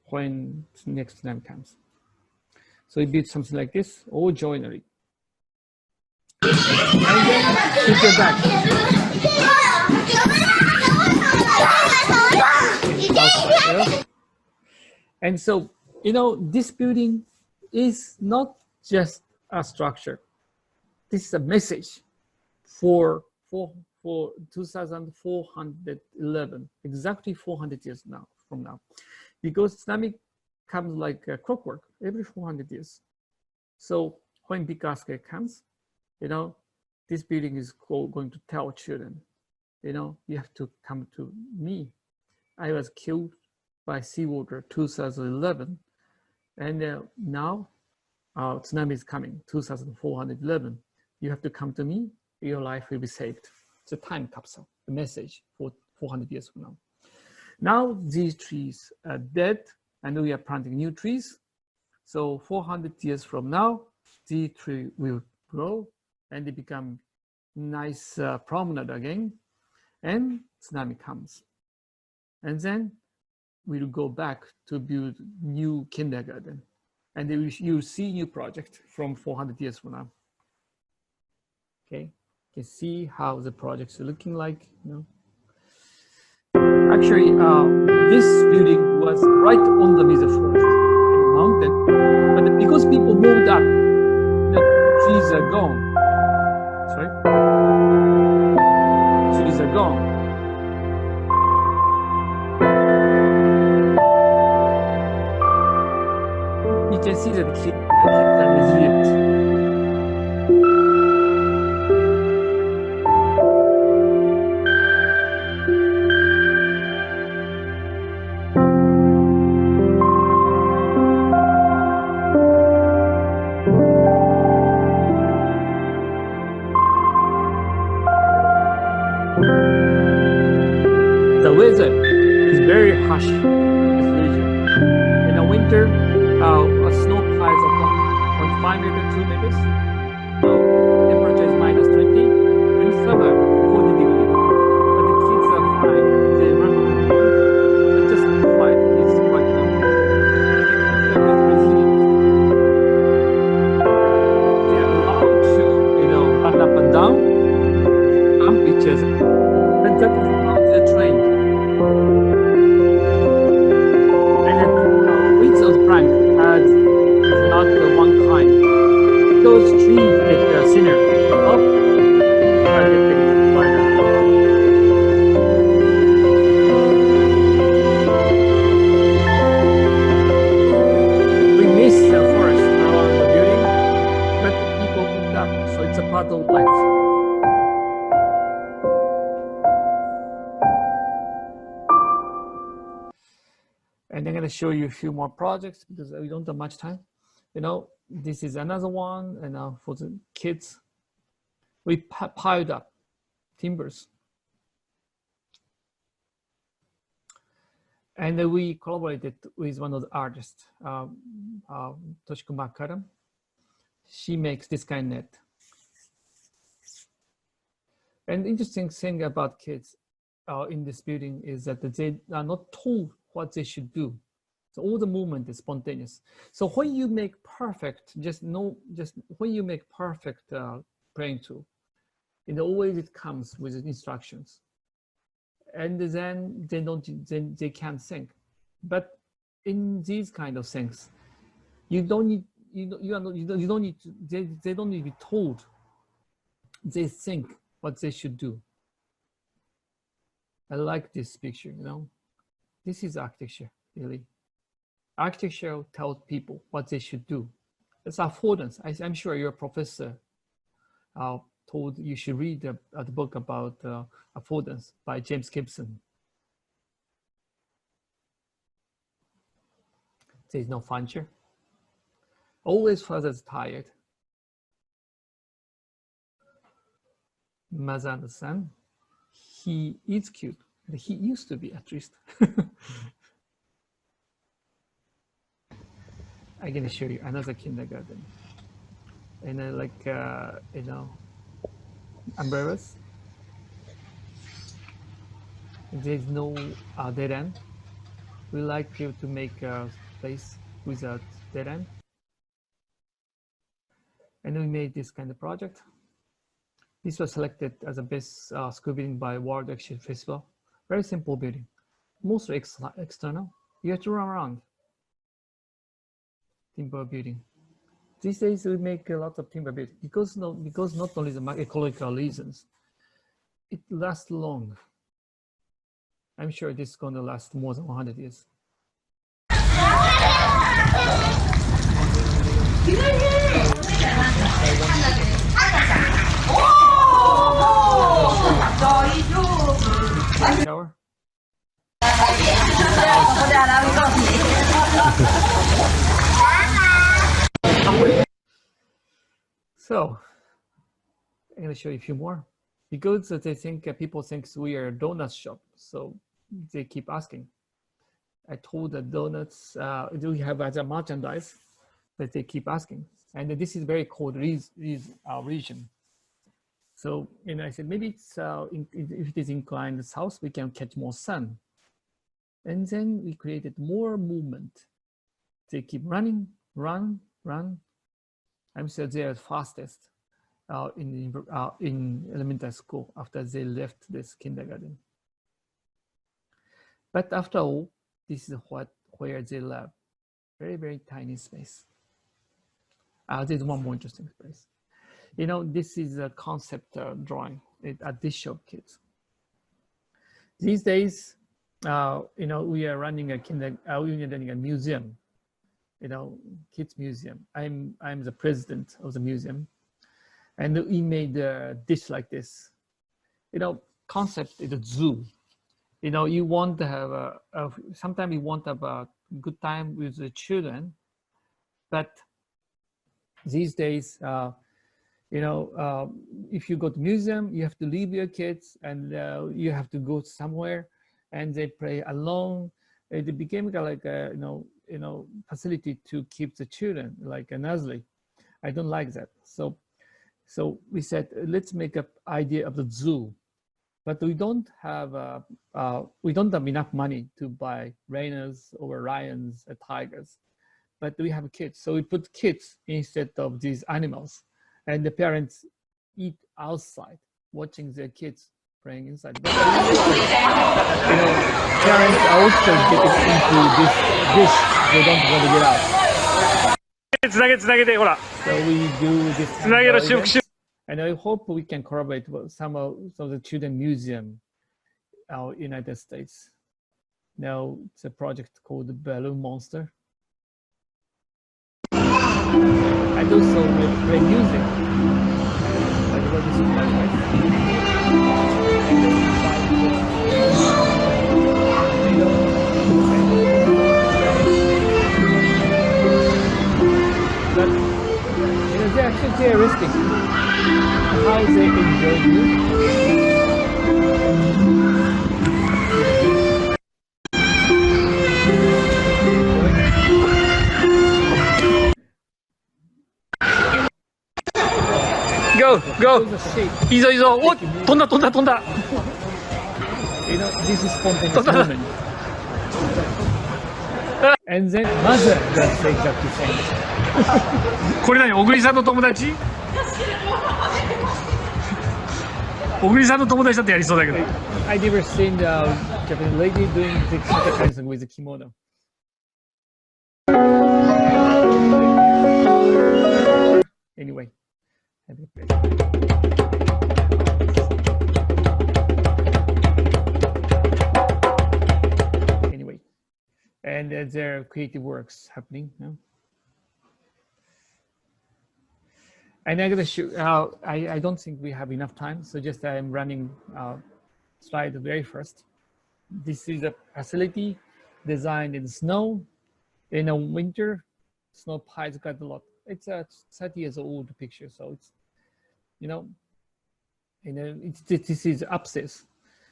when next time comes. So we built something like this, all joinery. And then keep your back. And so, you know, this building is not just a structure. This is a message for 2411, exactly 400 years from now, because tsunami comes like a clockwork every 400 years. So when big earthquake comes, you know, this building is going to tell children, you know, you have to come to me. I was killed by seawater 2011, and now tsunami is coming 2411. You have to come to me. Your life will be saved. It's a time capsule, a message for 400 years from now. Now these trees are dead, and we are planting new trees. So 400 years from now, the tree will grow and they become nice promenade again, and tsunami comes. And then we'll go back to build new kindergarten, and you'll see new project from 400 years from now. Okay, you can see how the projects are looking like. You know, actually, this building was right on the middle forest in the mountain, but because people moved up, the trees are gone. Sorry, trees are gone. You can see that the kids are resilient. The weather is very harsh in this region. In the winter, a snow piles of 1.5 meters, 2 meters. So temperature is -20. In summer, 40 degrees. But the kids are fine. They run around. But just quiet. It's quite enough. They're resilient. They are allowed to, you know, run up and down, jump each other. But that is how they're trained. And the width of the plank is not the one kind. Those trees get thinner up are getting wider. We miss the forest around the building, but people moved up, so it's a part of life. And I'm going to show you a few more projects because we don't have much time. You know, this is another one, and for the kids, we piled up timbers. And we collaborated with one of the artists, Toshiko Makaram. She makes this kind of net. And the interesting thing about kids in this building is that they are not told what they should do. So all the movement is spontaneous. So when you make perfect, when you make perfect playing tool, always it comes with instructions. And then they can't think. But in these kind of things, you don't need they don't need to be told. They think what they should do. I like this picture, This is architecture, really. Architecture tells people what they should do. It's affordance. I'm sure your professor told you should read the book about affordance by James Gibson. There's no furniture. Always father's tired. Mother and son. He is cute. He used to be, at least. I'm gonna show you another kindergarten. And umbrellas. There's no dead end. We like to make a place without dead end. And we made this kind of project. This was selected as the best school building by World Architecture Festival. Very simple building, mostly external. You have to run around. Timber building. These days we make a lot of timber building because not only the ecological reasons, it lasts long. I'm sure this is going to last more than 100 years. Shower. So I'm going to show you a few more because they think people think we are a donut shop, so they keep asking. I told the donuts do we have as a merchandise, but they keep asking, and this is very cold region. So I said maybe it's if it is inclined south, we can catch more sun, and then we created more movement. They keep running, run. I'm sure they are fastest in elementary school after they left this kindergarten. But after all, this is where they live. Very, very tiny space. There's one more interesting space. This is a concept drawing at this show, kids. These days, we are running a museum. Kids museum. I'm the president of the museum, and we made a dish like this. Concept is a zoo. You want to have sometimes you want to have a good time with the children, but these days, if you go to museum, you have to leave your kids and you have to go somewhere, and they play alone. It became like a facility to keep the children, like a nursery. I don't like that. So we said, let's make an idea of the zoo, but we don't have enough money to buy rhinos or lions or tigers, but we have kids. So we put kids instead of these animals, and the parents eat outside, watching their kids playing inside. But, parents are also getting into this dish. They don't want to get out. So we do this, and I hope we can collaborate with some of the children museum out in the United States. Now it's a project called the Balloon Monster. And also we play music. Like what this is like, but they're actually realistic how they enjoy music. go, go. There's a shape. いいぞいいぞ。お、飛んだ飛んだ飛んだ。 You know, this is spontaneous moment. And then mother does the exact same. これ何、小栗さんの友達？小栗さんの友達だってやりそうだけど。 I never seen the Japanese lady doing the kind of thing with a kimono. Anyway. Anyway, and there are creative works happening. No? And I'm gonna show. I don't think we have enough time, so just I'm running slide very first. This is a facility designed in snow in a winter. Snow piles got a lot. It's a 30 years old picture, so it's, you know, this is upstairs.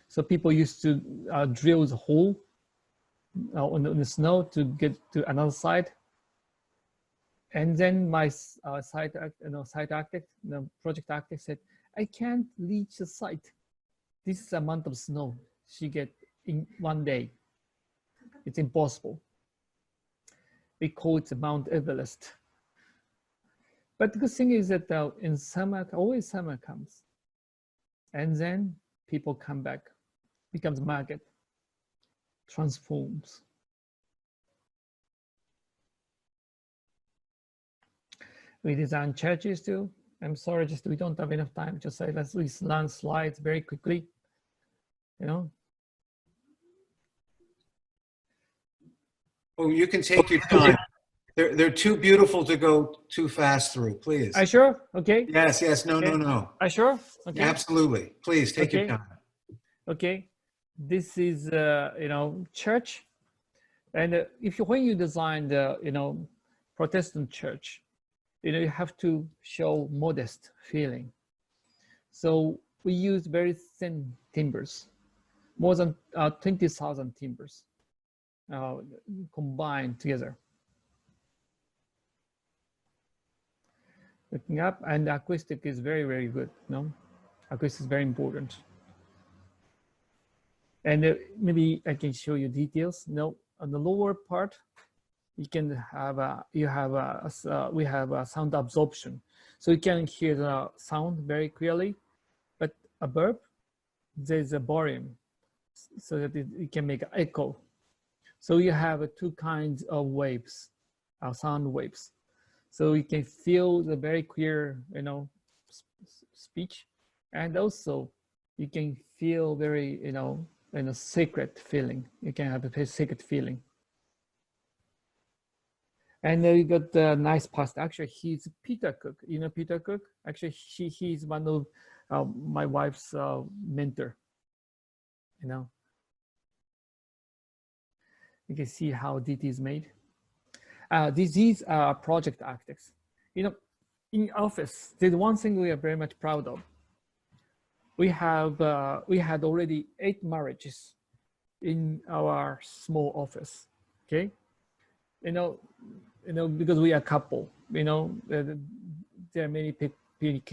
So people used to drill the hole on the snow to get to another side. And then my site architect, project architect said, I can't reach the site. This is the amount of snow she get in one day. It's impossible. We call it Mount Everest. But the good thing is that in summer, always summer comes. And then people come back, becomes market, transforms. We design churches too. I'm sorry, just we don't have enough time. Just say, let's learn slides very quickly, you know. Oh, you can take your time. They're too beautiful to go too fast through, please. Are you sure? Okay. Yes, yes, no, okay. no. Are you sure? Okay. Absolutely. Please take your time. Okay. This is, you know, church. And when you design the, you know, Protestant church, you know, you have to show modest feeling. So we use very thin timbers, more than 20,000 timbers combined together. Looking up, and the acoustic is very, very good. No, acoustic is very important. And maybe I can show you details. No, on the lower part, you can have we have a sound absorption, so you can hear the sound very clearly. But above, there's a volume, so that it can make an echo. So you have two kinds of waves, sound waves. So you can feel the very clear, you know, speech, and also you can feel very, you know, sacred feeling. You can have a sacred feeling. And then you got the nice pastor. Actually, he's Peter Cook. You know Peter Cook? Actually, he's one of my wife's mentor. You know, you can see how DT is made. These are project architects. You know, in office, there's one thing we are very much proud of. We had already 8 marriages in our small office. Okay, you know, because we are a couple. You know, there are many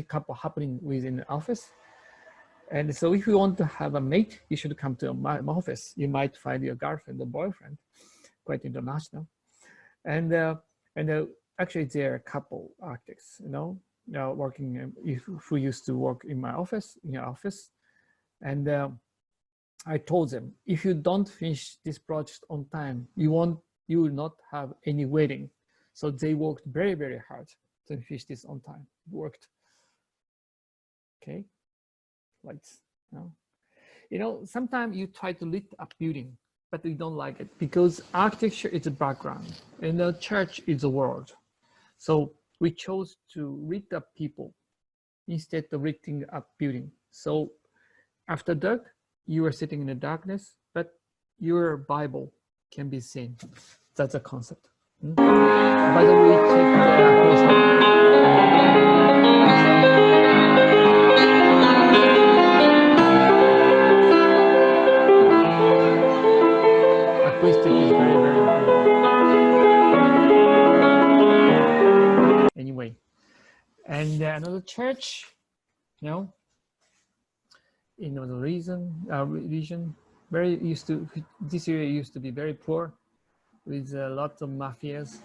couple happening within the office. And so if you want to have a mate, you should come to my office. You might find your girlfriend or boyfriend, quite international. And actually there are a couple architects, you know, working, who used to work in my office, in your office. And I told them, if you don't finish this project on time, you will not have any wedding. So they worked very, very hard to finish this on time. It worked. Okay, lights. You know, sometimes you try to lit up building, but we don't like it because architecture is a background and the church is the world. So we chose to lit up people instead of lighting up building. So after dark, you are sitting in the darkness, but your Bible can be seen. That's a concept. By the way, check the acoustic. Acoustic is very, very important. Anyway, and another church, You know, the region very used to, this area used to be very poor with lots of mafias.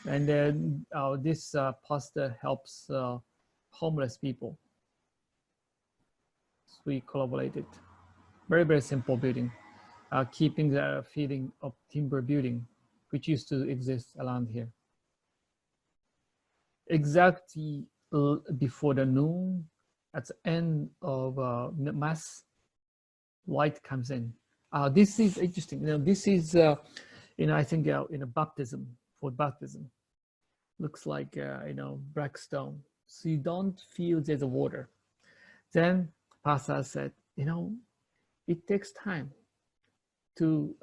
And then this poster helps homeless people. So we collaborated. Very, very simple building, keeping the feeling of timber building, which used to exist around here. Exactly before the noon, at the end of mass, light comes in. This is interesting. You know, this is, you know, I think in a baptism, for baptism, looks like, you know, black stone. So you don't feel there's a water. Then Pastor said, you know, it takes time to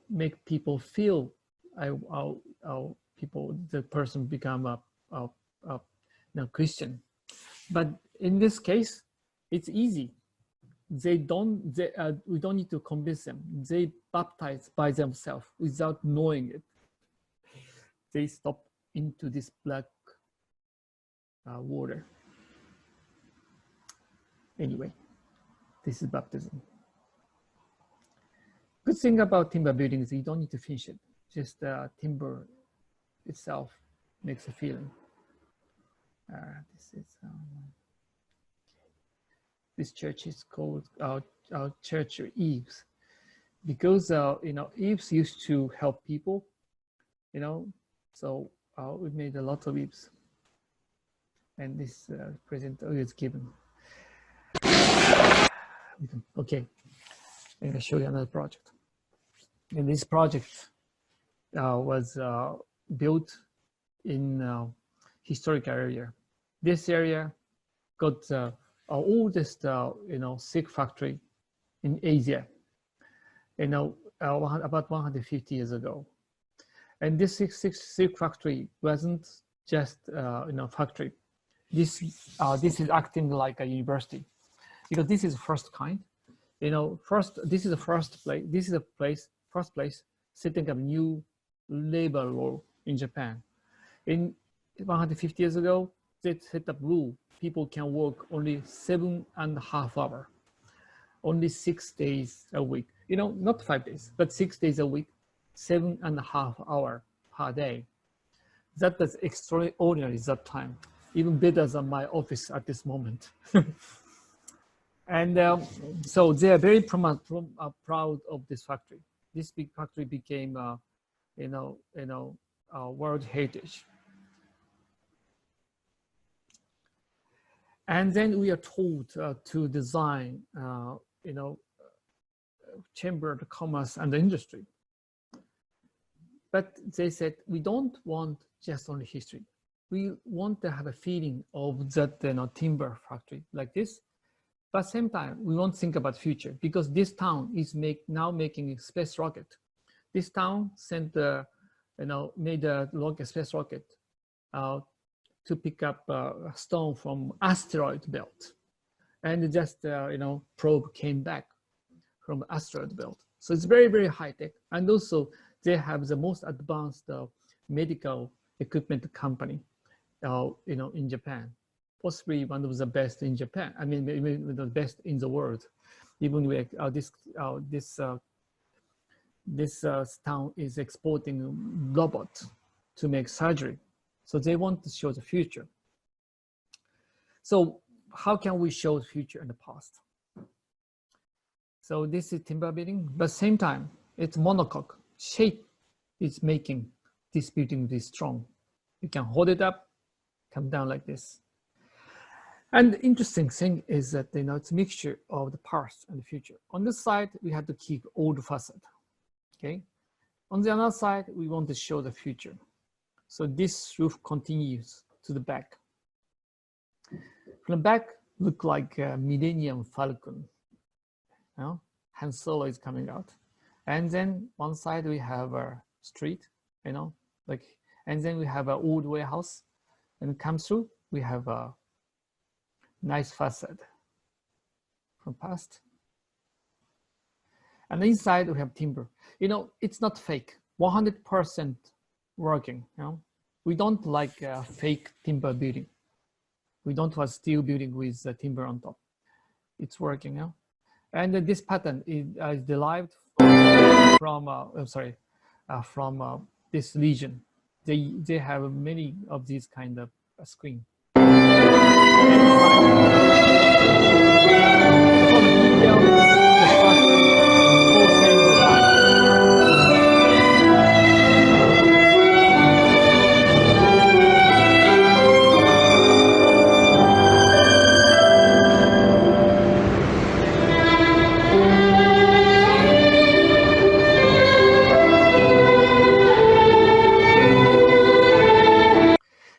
make people feel, the person become a you know, Christian. But in this case, it's easy. We don't need to convince them. They baptize by themselves without knowing it. They stop into this black water. Anyway, this is baptism. Good thing about timber building is you don't need to finish it. Just timber itself makes a feeling. This church is called our church eaves, because you know, eaves used to help people, you know, so we made a lot of eaves, and this present is given. Okay, I'm gonna show you another project. And this project was built in historic area. This area got our oldest, you know, silk factory in Asia, you know, about 150 years ago. And this silk factory wasn't just, you know, factory. This is acting like a university, because this is the first kind. You know, this is the first place. This is first place setting up new labor law in Japan. In 150 years ago, they set up rule. People can work only 7.5 hours, only 6 days a week. You know, not 5 days, but 6 days a week, 7.5 hours per day. That was extraordinary at that time, even better than my office at this moment. And so they are very proud of this factory. This big factory became, World Heritage. And then we are told to design, chamber of commerce and the industry. But they said, we don't want just only history. We want to have a feeling of that, timber factory like this. But at the same time, we won't think about future, because this town is now making a space rocket. This town sent made a space rocket to pick up a stone from asteroid belt, and just probe came back from asteroid belt. So it's very, very high tech, and also they have the most advanced medical equipment company, in Japan. Possibly one of the best in Japan. I mean, maybe the best in the world. Even with this town is exporting robots to make surgery. So they want to show the future. So how can we show the future and the past? So this is timber building, but same time, it's monocoque. Shape is making this building this strong. You can hold it up, come down like this. And the interesting thing is that, it's a mixture of the past and the future. On this side, we have to keep old facade, okay? On the other side, we want to show the future. So this roof continues to the back. From the back, look like a Millennium Falcon. Han Solo is coming out. And then one side, we have a street, and then we have an old warehouse. And come through, we have a nice facade from past. And inside we have timber. It's not fake, 100% working. We don't like a fake timber building. We don't have steel building with timber on top. It's working now. And this pattern is derived from, from this region. They have many of these kind of screen.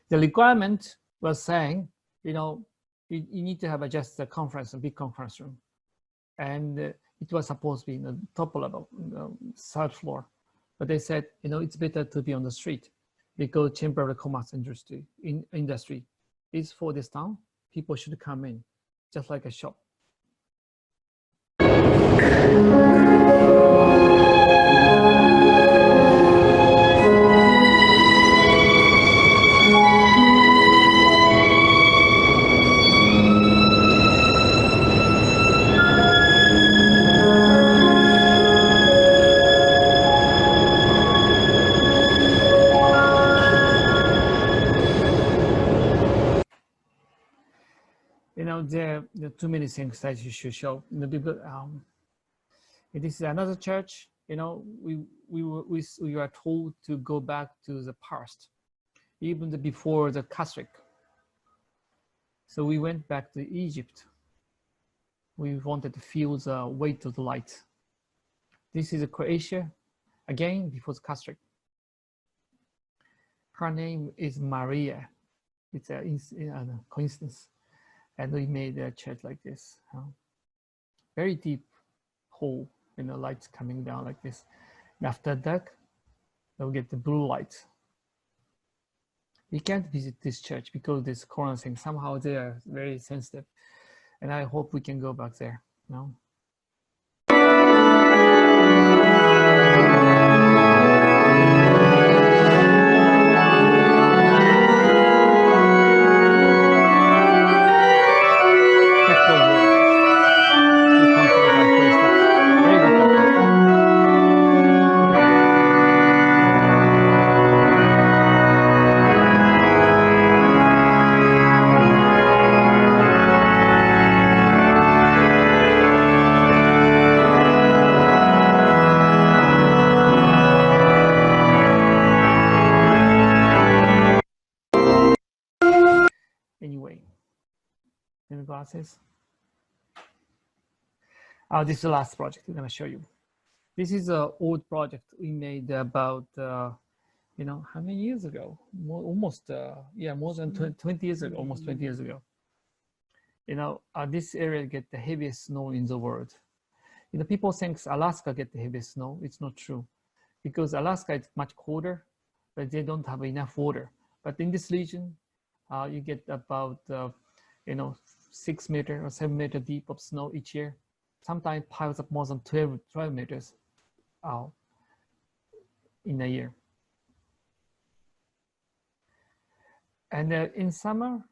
The requirement was saying, you know, you need to have just a conference, a big conference room. And it was supposed to be in the top level, third floor. But they said, you know, it's better to be on the street because Chamber of Commerce industry is for this town. People should come in, just like a shop. You know, there are too many things that you should show. The people, this is another church. You know, we were told to go back to the past, even before the Catholic. So we went back to Egypt. We wanted to feel the weight of the light. This is Croatia, again before the Catholic. Her name is Maria. It's a coincidence. And we made a church like this. Very deep hole, you know, lights coming down like this. And after dark, they'll get the blue light. We can't visit this church because this corona thing, somehow they are very sensitive. And I hope we can go back there. No? Anyway, any glasses? This is the last project I'm going to show you. This is an old project we made about, you know, how many years ago? More than 20 years ago, almost 20 years ago. You know, this area get the heaviest snow in the world. You know, people think Alaska get the heaviest snow. It's not true because Alaska is much colder, but they don't have enough water. But in this region, you get about, you know, 6 meter or 7 meter deep of snow each year. Sometimes piles up more than 12 meters in a year. And in summer,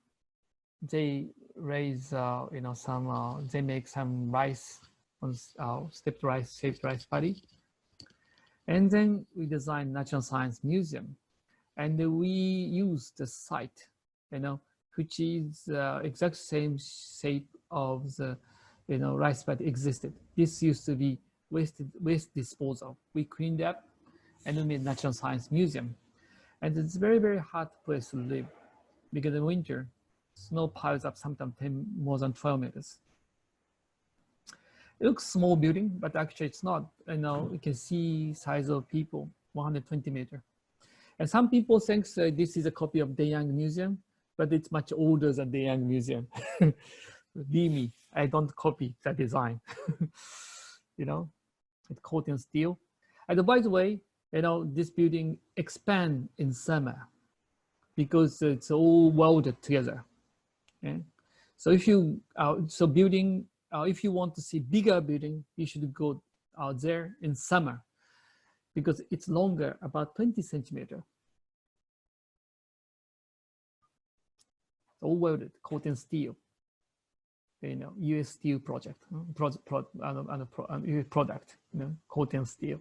they raise, you know, some, they make some rice, stepped rice, shaped rice paddy. And then we design Natural Science Museum. And we use the site, you know, which is exact same shape of the, you know, rice paddy existed. This used to be waste disposal. We cleaned up and we made Natural Science Museum. And it's a very, very hard place to live because in winter, snow piles up sometimes more than 12 meters. It looks small building, but actually it's not. You know, you can see size of people, 120 meters. And some people think this is a copy of Daeang Museum, but it's much older than Daeang Museum. Believe me, I don't copy the design. You know, it's coated in steel. And by the way, you know, this building expands in summer because it's all welded together. Okay? So if you, if you want to see bigger building, you should go out there in summer because it's longer, about 20 centimeters. all welded, coated steel. You know, US Steel project, product, you know, coated steel.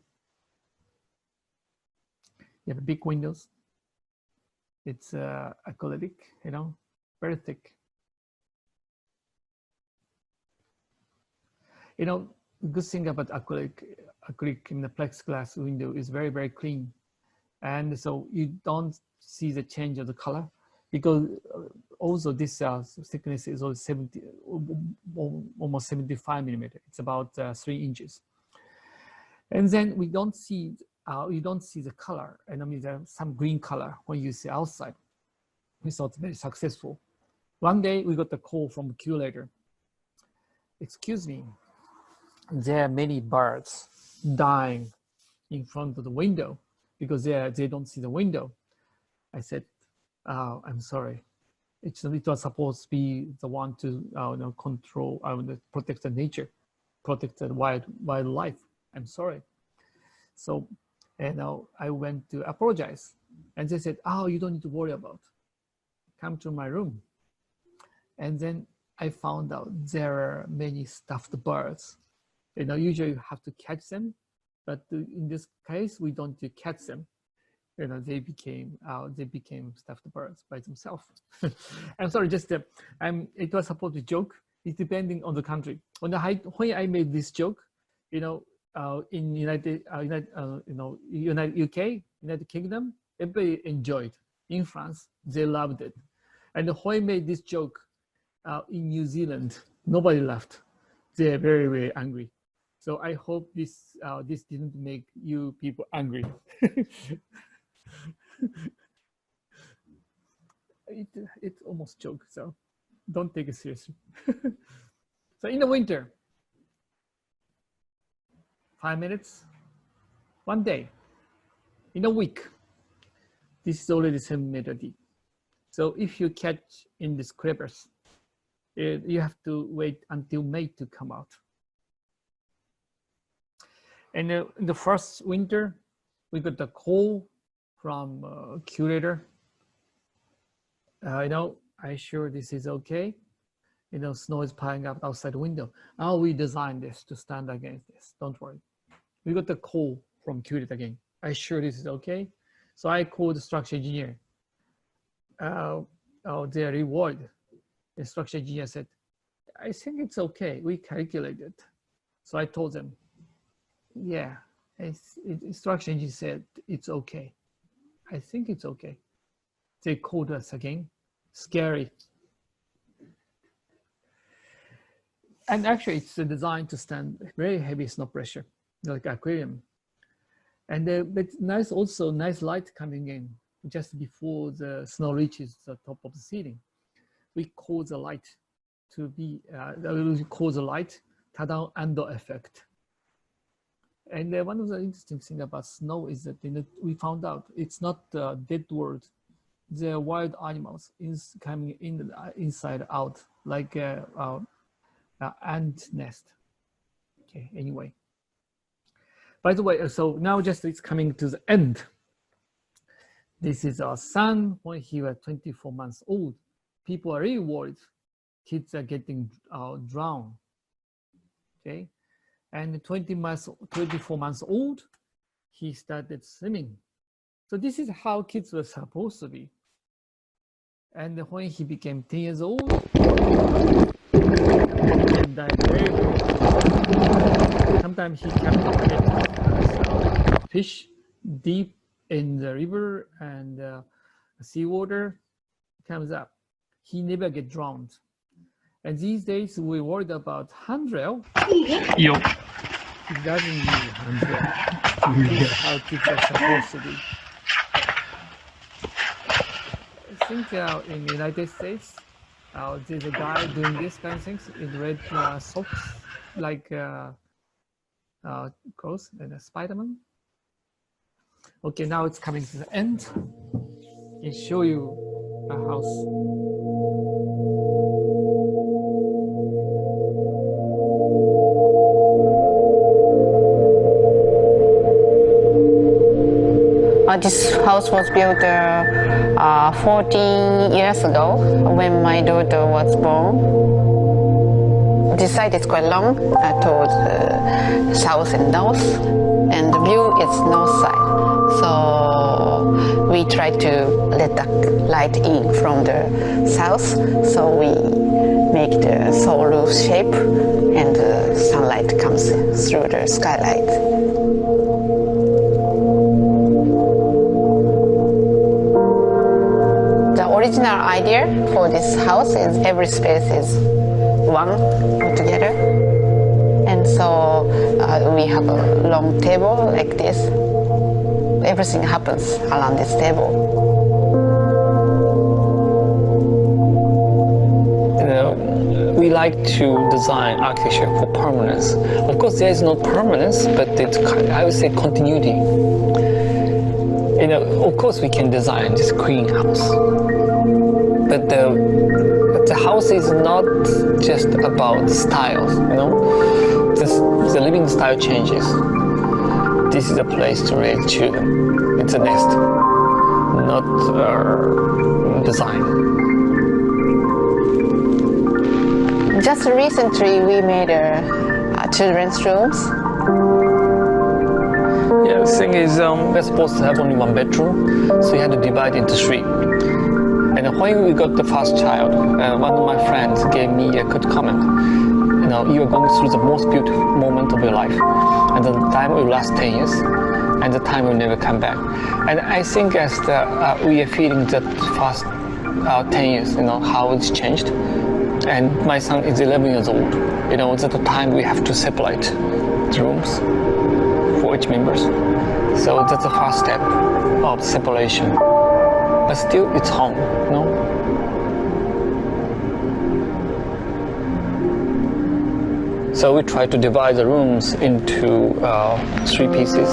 You have big windows. It's acrylic, you know, very thick. You know, the good thing about acrylic in the plexiglass window is very, very clean. And so you don't see the change of the color, because also this thickness is almost 75 millimeter. It's about 3 inches. And then we don't see, you don't see the color. And I mean, there's some green color when you see outside. We thought very successful. One day we got a call from the curator. Excuse me, there are many birds dying in front of the window because they don't see the window. I said, oh, I'm sorry. It was supposed to be the one to you know, control, protect the nature, protect the wildlife. I'm sorry. So, you know, I went to apologize, and they said, oh, you don't need to worry about it. Come to my room. And then I found out there are many stuffed birds. You know, usually you have to catch them, but in this case, we don't catch them. You know, they became stuffed birds by themselves. I'm sorry, just it was supposed to joke. It's depending on the country. When I made this joke, you know, in United UK, United Kingdom, everybody enjoyed. In France, they loved it. And when I made this joke in New Zealand, nobody laughed. They're very, very angry. So I hope this didn't make you people angry. It's almost joke, so don't take it seriously. So in the winter, 5 minutes, 1 day, in a week, this is already 7 meters deep. So if you catch in this crevice, you have to wait until May to come out. And in the first winter, we got the call from curator. You know, I sure this is okay. You know, snow is piling up outside the window. Oh, we designed this to stand against this. Don't worry. We got the call from curator again. I sure this is okay. So I called the structural engineer. Their reward. The structural engineer said, I think it's okay. We calculated. So I told them, yeah, structural engineer said it's okay. I think it's okay. They called us again. Scary. And actually, it's designed to stand very heavy snow pressure, like aquarium. And but nice, also nice light coming in just before the snow reaches the top of the ceiling. We call the light to be, we call the light Tadao Ando effect. And one of the interesting things about snow is that we found out it's not the dead world. The wild animals is coming in inside out like ant nest. Okay, anyway. By the way, so now just it's coming to the end. This is our son when he was 24 months old. People are really worried. Kids are getting drowned. Okay, and 24 months old, he started swimming. So this is how kids were supposed to be. And when he became 10 years old, he died very, very fast. Sometimes he kept fish deep in the river and seawater comes up. He never get drowned. And these days we worried about handrail. He doesn't need handrail. This is how kids are supposed to be. I think in the United States, there's a guy doing this kind of things in red socks, like clothes and a Spider-Man. Okay, now it's coming to the end. I'll show you a house. This house was built 14 years ago when my daughter was born. This side is quite long towards south and north, and the view is north side. So we try to let the light in from the south, so we make the soul roof shape and the sunlight comes through the skylight. The original idea for this house is every space is one altogether. And so we have a long table like this. Everything happens around this table. We like to design architecture for permanence. Of course, there is no permanence, but it's, I would say, continuity. Of course, we can design this clean house, but the house is not just about styles. The living style changes. This is a place to raise children. It's a nest, not design. Just recently, we made children's rooms. Yeah, the thing is, we're supposed to have only one bedroom, so we had to divide into three. And when we got the first child, one of my friends gave me a good comment. You are going through the most beautiful moment of your life, and the time will last 10 years, and the time will never come back. And I think as we are feeling that first 10 years, how it's changed. And my son is 11 years old. It's at the time we have to separate the rooms for each members. So that's the first step of separation. But still, it's home, So we try to divide the rooms into three pieces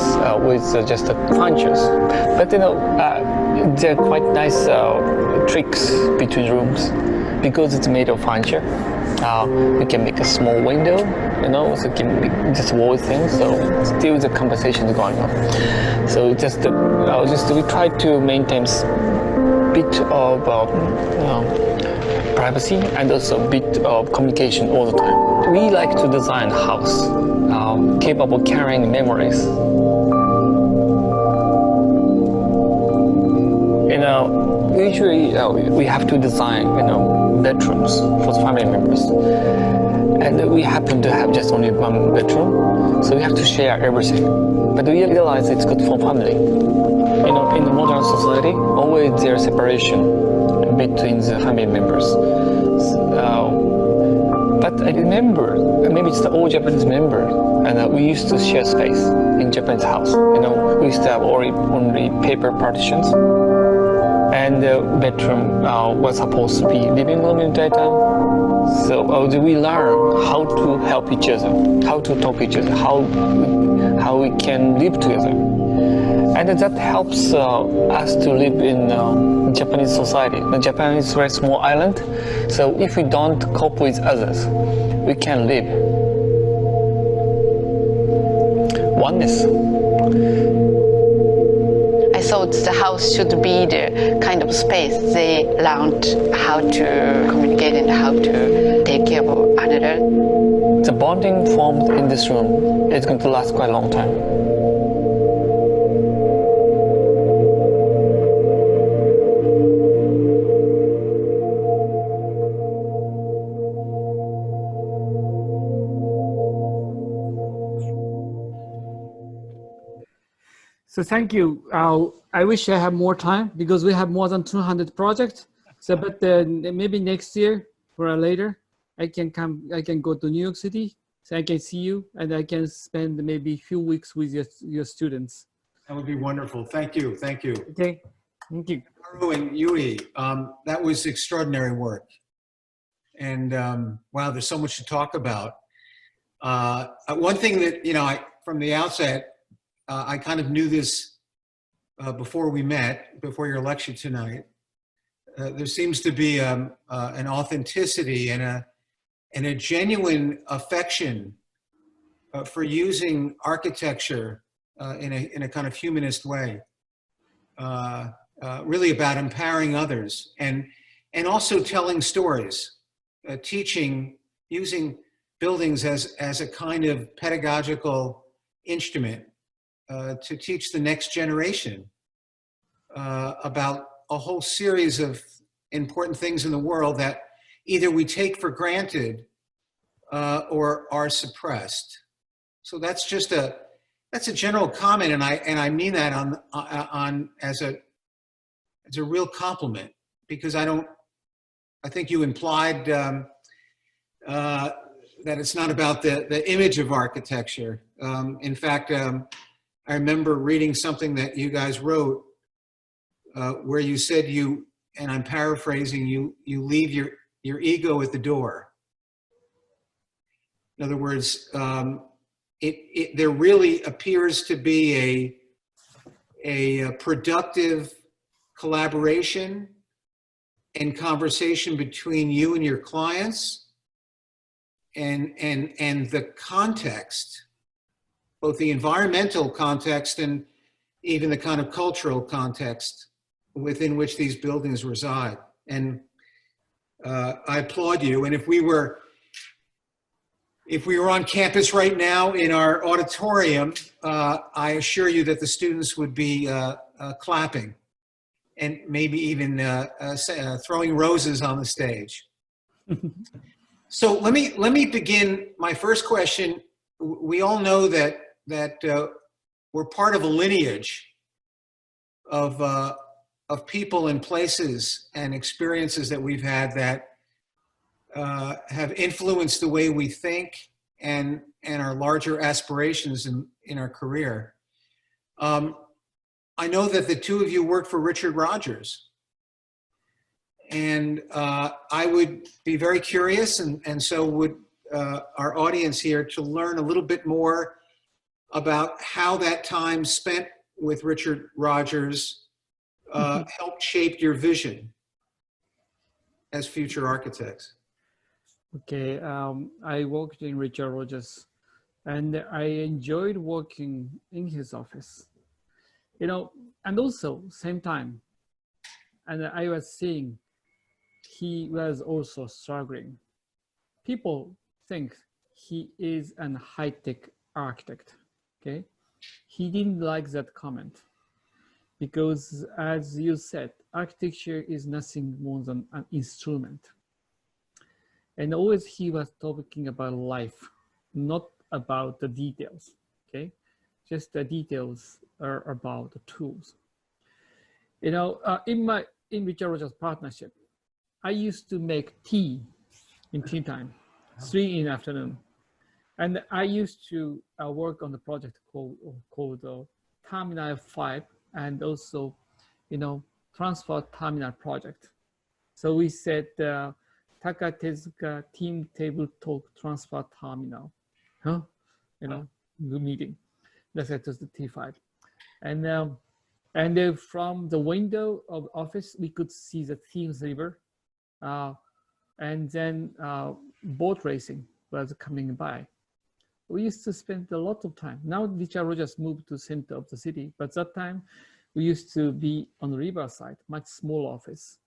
with just the furnitures. But there are quite nice tricks between rooms. Because it's made of furniture, we can make a small window, so it can be just wall thing. So still the conversation is going on. So we try to maintain a bit of privacy and also a bit of communication all the time. We like to design a house capable of carrying memories. Usually we have to design, bedrooms for family members, and we happen to have just only one bedroom, so we have to share everything. But we realize it's good for family. In the modern society, always there's separation between the family members. But I remember, maybe it's the old Japanese member, and we used to share space in Japanese house. We used to have only paper partitions. And the bedroom was supposed to be living room in daytime. So we learn how to help each other, how to talk to each other, how we can live together. And that helps us to live in Japanese society. Japan is a very small island, so if we don't cope with others, we can't live. Oneness. I thought the house should be the kind of space they learned how to communicate and how to take care of another. The bonding formed in this room is going to last quite a long time. So thank you. I wish I had more time because we have more than 200 projects. So, but maybe next year or later, I can go to New York City, so I can see you, and I can spend maybe a few weeks with your students. That would be wonderful. Thank you. Thank you. Okay. Thank you. Takaharu and Yui, that was extraordinary work. And wow, there's so much to talk about. One thing that, from the outset, I kind of knew this before we met, before your lecture tonight. There seems to be an authenticity and a genuine affection for using architecture in a kind of humanist way. really about empowering others and also telling stories, teaching, using buildings as a kind of pedagogical instrument to teach the next generation about a whole series of important things in the world that either we take for granted or are suppressed. So that's just that's a general comment, and I mean that on as a real compliment, because I think you implied that it's not about the image of architecture. In fact, I remember reading something that you guys wrote where you said and I'm paraphrasing, you leave your ego at the door. In other words, there really appears to be a productive collaboration and conversation between you and your clients, and the context, both the environmental context and even the kind of cultural context within which these buildings reside. And I applaud you. And if we were on campus right now in our auditorium, I assure you that the students would be clapping and maybe even throwing roses on the stage. So let me begin my first question. We all know that we're part of a lineage of people and places and experiences that we've had that have influenced the way we think and our larger aspirations in our career. I know that the two of you worked for Richard Rogers, and I would be very curious, and so would our audience here, to learn a little bit more about how that time spent with Richard Rogers helped shape your vision as future architects. Okay, I worked in Richard Rogers, and I enjoyed working in his office. You know, and also same time, and I was seeing he was also struggling. People think he is an high-tech architect, okay? He didn't like that comment because, as you said, architecture is nothing more than an instrument. And always he was talking about life, not about the details, okay? Just the details are about the tools. You know, in Richard Rogers partnership, I used to make tea in tea time, 3 in the afternoon. And I used to work on the project called Terminal 5, and also, you know, Transfer Terminal project. So we said Takaharu Tezuka Team Table Talk Transfer Terminal, you know, good meeting. That's it, was the T5. And from the window of office, we could see the Thames River, and then boat racing was coming by. We used to spend a lot of time. Now Richard Rogers moved to the center of the city, but that time we used to be on the riverside, much smaller office.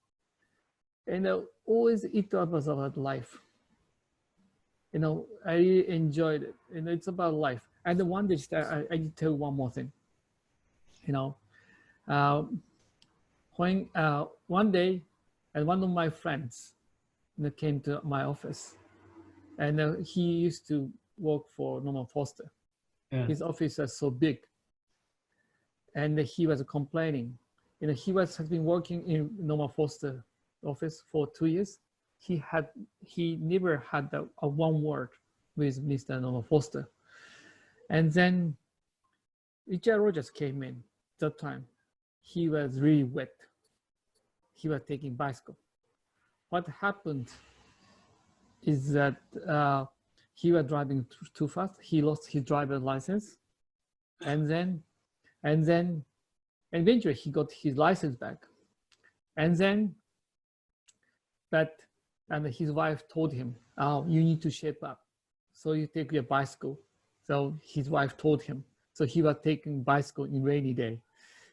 And always it was about life. You know, I enjoyed it, and it's about life. And the one day, I need to tell one more thing. You know, when one day, and one of my friends came to my office, and he used to work for Norman Foster. Yeah. His office was so big, and he was complaining. You know, he has been working in Norman Foster office for 2 years. He never had a one word with Mr. Norman Foster. And then Richard Rogers came in that time. He was really wet. He was taking bicycle. What happened is that he was driving too fast. He lost his driver's license. And then eventually he got his license back. And his wife told him, "Oh, you need to shape up. So you take your bicycle." So his wife told him. So he was taking bicycle in rainy day.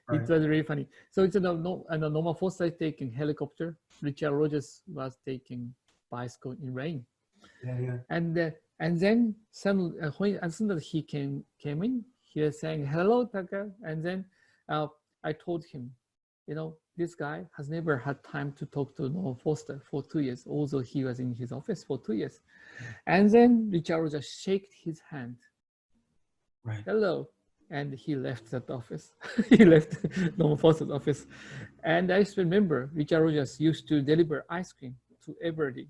Right. It was really funny. So it's a Norman Foster taking helicopter. Richard Rogers was taking bicycle in rain. Yeah. And then as soon as he came in, he was saying, "Hello, Taka." And then I told him, this guy has never had time to talk to Norman Foster for 2 years, although he was in his office for 2 years. And then Richard Rogers shook his hand. Right. Hello. And he left that office. He left Norman Foster's office. And I just remember Richard Rogers used to deliver ice cream to everybody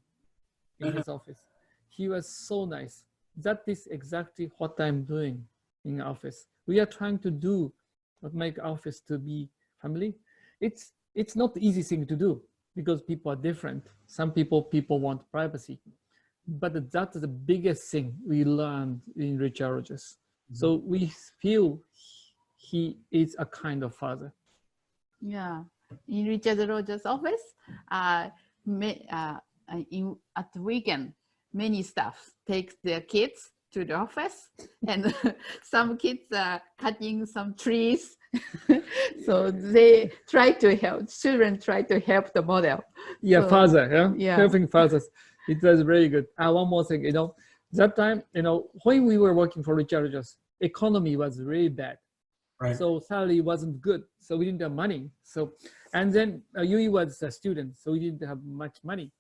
in his office. He was so nice. That is exactly what I'm doing in office. We are trying to do what make office to be family. It's not the easy thing to do because people are different. Some people want privacy, but that's the biggest thing we learned in Richard Rogers. So we feel he is a kind of father. Yeah, in Richard Rogers' office, at the weekend, many staff take their kids to the office, and some kids are cutting some trees. So they try to help, children try to help the model. Yeah, so, father, yeah. Helping fathers. It was very good. One more thing, that time, when we were working for Richard Rogers, economy was really bad. Right. So salary wasn't good. So we didn't have money. And then Yui was a student, so we didn't have much money.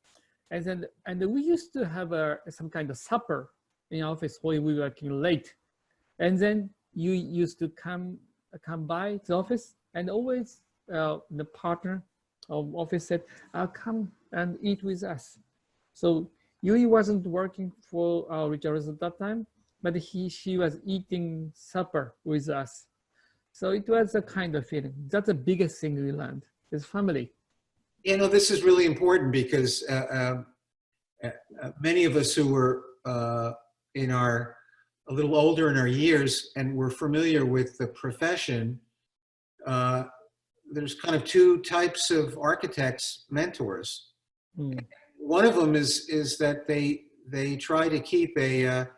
And we used to have some kind of supper in office when we were working late. And then Yui used to come by the office, and always the partner of office said, come and eat with us. So Yui wasn't working for Richard Rogers at that time, but she was eating supper with us. So it was a kind of feeling. That's the biggest thing we learned, is family. This is really important because many of us who were a little older in our years and we're familiar with the profession, there's kind of two types of architects mentors. One of them is that they try to keep a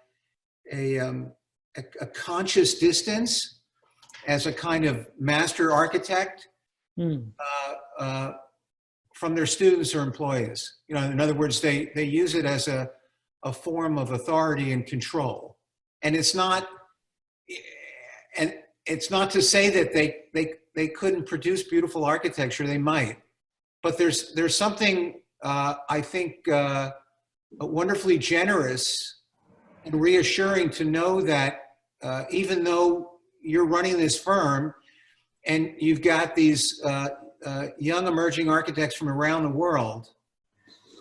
conscious distance as a kind of master architect from their students or employees. In other words, they use it as a form of authority and control. And it's not to say that they couldn't produce beautiful architecture. They might, but there's something I think wonderfully generous and reassuring to know that even though you're running this firm and you've got these young emerging architects from around the world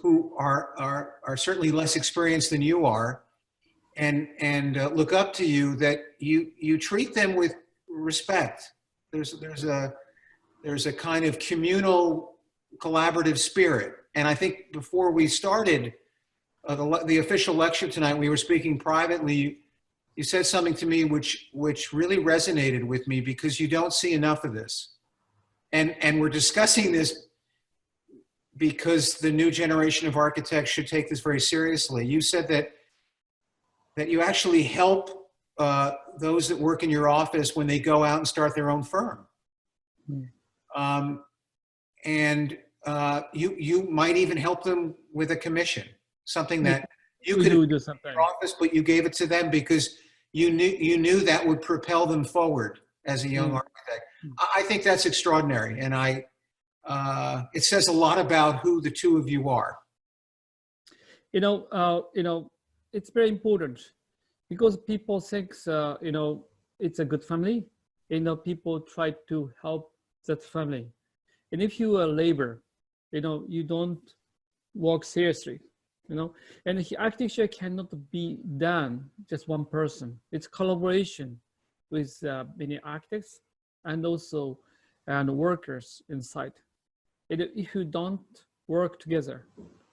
who are certainly less experienced than you are, and look up to you, that you treat them with respect. There's a kind of communal, collaborative spirit. And I think before we started the official lecture tonight, we were speaking privately. You said something to me which really resonated with me, because you don't see enough of this. And we're discussing this because the new generation of architects should take this very seriously. You said that you actually help those that work in your office when they go out and start their own firm. And you might even help them with a commission, something that you could do something in your office, but you gave it to them because you knew that would propel them forward as a young architect. I think that's extraordinary, and it says a lot about who the two of you are. It's very important because people think, it's a good family. People try to help that family. And if you are labor, you don't work seriously, and architecture cannot be done just one person. It's collaboration with many architects and also workers inside. And if you don't work together,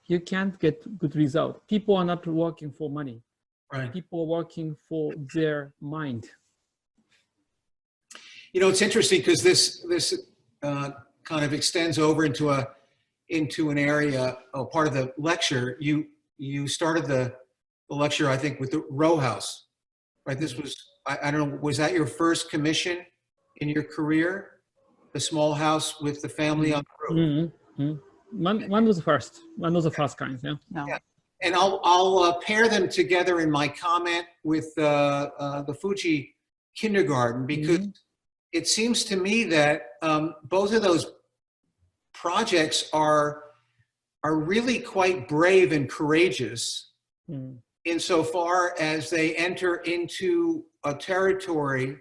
you can't get good result. People are not working for money. Right. People are working for their mind. It's interesting because this kind of extends over into an area, part of the lecture. You started the lecture, I think, with the row house, right? This was, I don't know, was that your first commission in your career? the small house with the family on the roof. One was the first. One was the first kind. Yeah. No. Yeah. And I'll pair them together in my comment with the Fuji kindergarten, because it seems to me that both of those projects are really quite brave and courageous insofar as they enter into a territory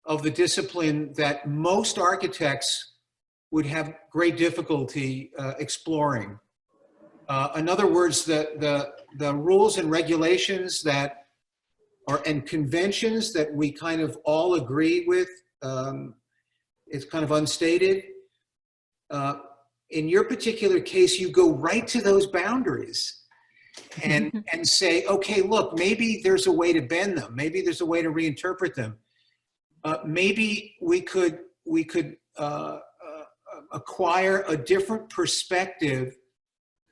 of the discipline that most architects would have great difficulty exploring. In other words, the rules and regulations that are, and conventions that we kind of all agree with, it's kind of unstated. In your particular case, you go right to those boundaries and say, okay, look, maybe there's a way to bend them. Maybe there's a way to reinterpret them. Maybe we could acquire a different perspective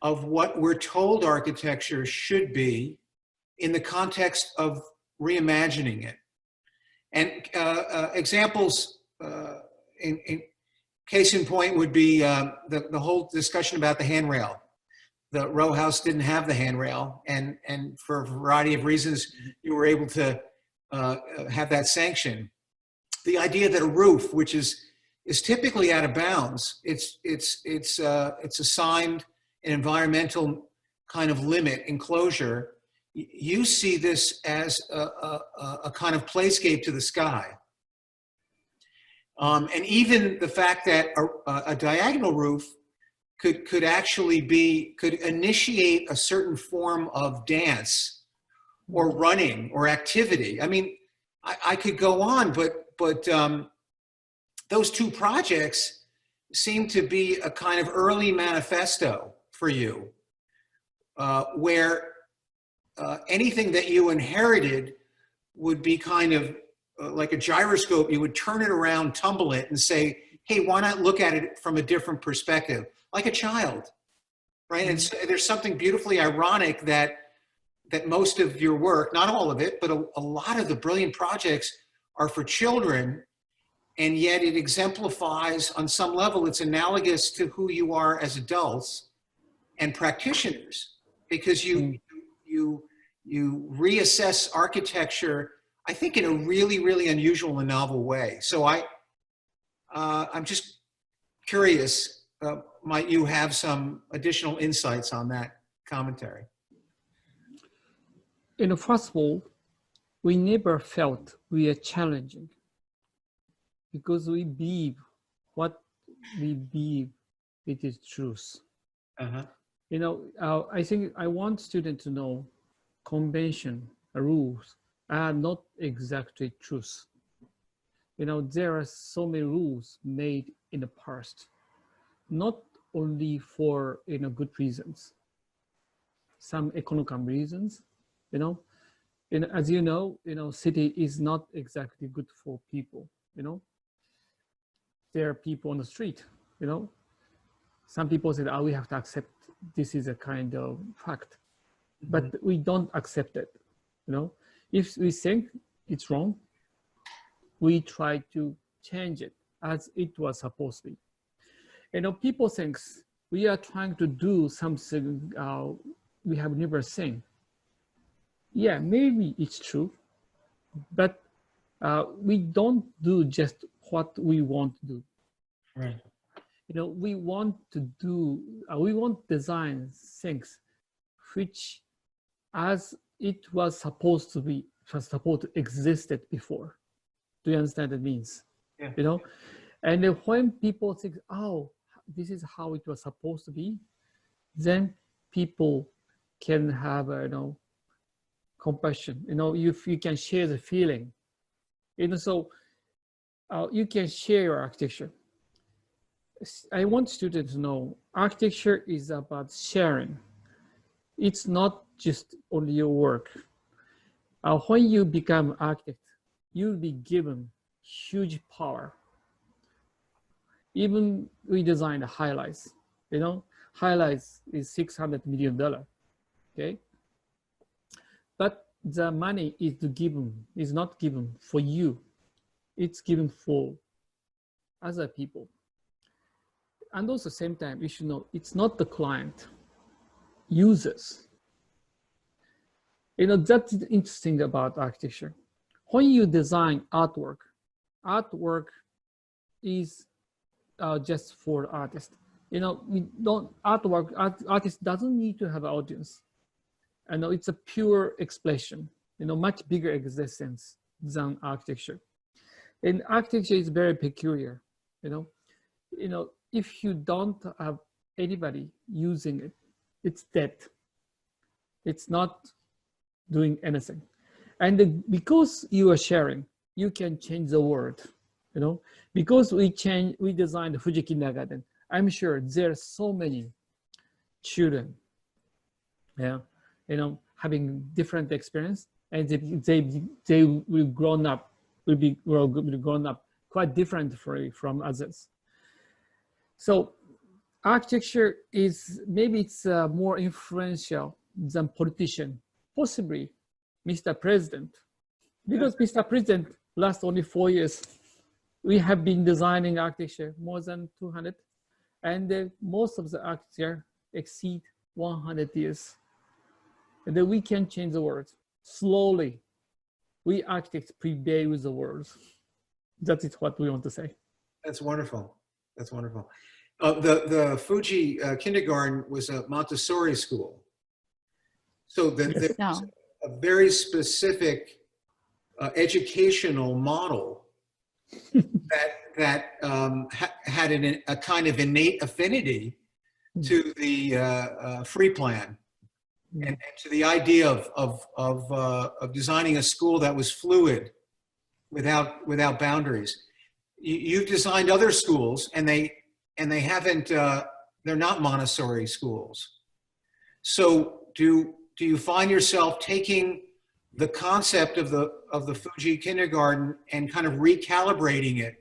of what we're told architecture should be in the context of reimagining it. And examples, in case in point, would be the whole discussion about the handrail. The row house didn't have the handrail, and for a variety of reasons, you were able to have that sanction. The idea that a roof, which is typically out of bounds, it's assigned an environmental kind of limit, enclosure. You see this as a kind of playscape to the sky. And even the fact that a diagonal roof could actually could initiate a certain form of dance or running or activity. I mean, I could go on, but those two projects seem to be a kind of early manifesto for you, where anything that you inherited would be kind of like a gyroscope. You would turn it around, tumble it, and say, hey, why not look at it from a different perspective, like a child, right? And there's something beautifully ironic that most of your work, not all of it, but a lot of the brilliant projects are for children, and yet it exemplifies, on some level, it's analogous to who you are as adults and practitioners, because you reassess architecture, I think, in a really, really unusual and novel way. So I'm just curious, might you have some additional insights on that commentary? First of all, we never felt we are challenging, because we believe what we believe it is truth. I think I want students to know convention, rules are not exactly truth. There are so many rules made in the past, not only for good reasons, some economic reasons. As you know, city is not exactly good for people. There are people on the street. Some people say, "Oh, we have to accept this is a kind of fact," but we don't accept it. If we think it's wrong, we try to change it as it was supposed to be. People think we are trying to do something we have never seen. Yeah, maybe it's true, but we don't do just what we want to do. Right. We want to do, we want to design things which, as it was supposed to be, was supposed to existed before. Do you understand what it means? Yeah. And when people think, oh, this is how it was supposed to be, then people can have compassion. If you can share the feeling, so you can share your architecture. I want students to know architecture is about sharing. It's not just only your work. When you become an architect, you'll be given huge power. Even we designed highlights. Highlights is $600 million. Okay. But the money is not given for you. It's given for other people. And also same time, you should know it's not the client, users. You know, that's interesting about architecture. When you design artwork, artwork is just for artists. You know, we don't, artist doesn't need to have an audience. I know it's a pure expression, you know, much bigger existence than architecture. And architecture is very peculiar, you know, if you don't have anybody using it, it's dead. It's not doing anything. And because you are sharing, you can change the world, you know, because we designed the Fuji Kindergarten. I'm sure there are so many children, yeah, you know, having different experience, and they will grown up, will be grown up quite different from others. So architecture is, maybe it's more influential than politician, possibly Mr. President, because Mr. President last only 4 years. We have been designing architecture more than 200, and most of the architecture exceed 100 years. And then we can change the world slowly. We architects prevail with the world. That is what we want to say. That's wonderful. That's wonderful. The Fuji kindergarten was a Montessori school. So there's a very specific educational model that had a kind of innate affinity to the free plan and to the idea of designing a school that was fluid without boundaries. You've designed other schools, and they haven't. They're not Montessori schools. So do you find yourself taking the concept of the Fuji kindergarten and kind of recalibrating it,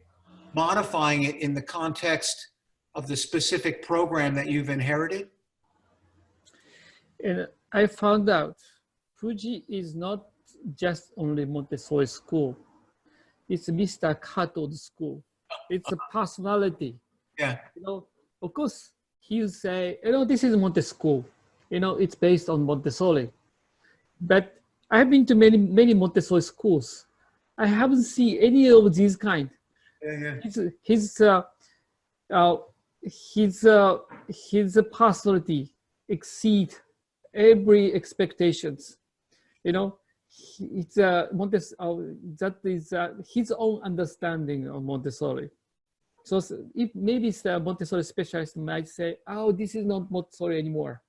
modifying it in the context of the specific program that you've inherited? And I found out Fuji is not just only Montessori school. It's Mr. Kato's school. It's a personality. Yeah. You know, of course, he'll say, you know, this is Montessori school. You know, it's based on Montessori. But I've been to many Montessori schools. I haven't seen any of these kind. Yeah. His personality exceed every expectations. You know, it's that is his own understanding of Montessori. So if maybe the Montessori specialist might say, "Oh, this is not Montessori anymore,"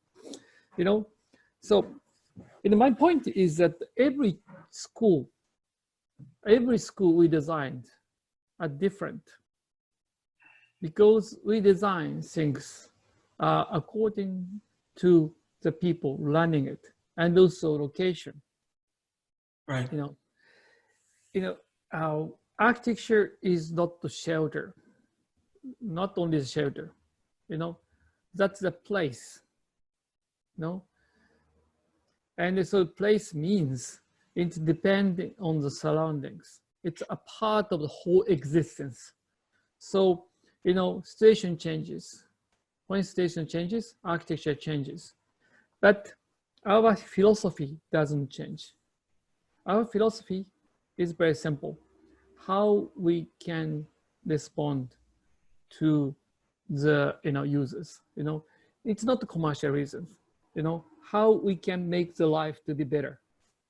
you know. So, my point is that every school we designed are different because we design things according to the people running it and also location. Right. You know, our architecture is not the shelter, not only the shelter. You know, that's the place. You know, and so place means it's depending on the surroundings. It's a part of the whole existence. So, you know, situation changes. When situation changes, architecture changes. But our philosophy doesn't change. Our philosophy is very simple. How we can respond to the users. You know, it's not the commercial reasons. You know, how we can make the life to be better.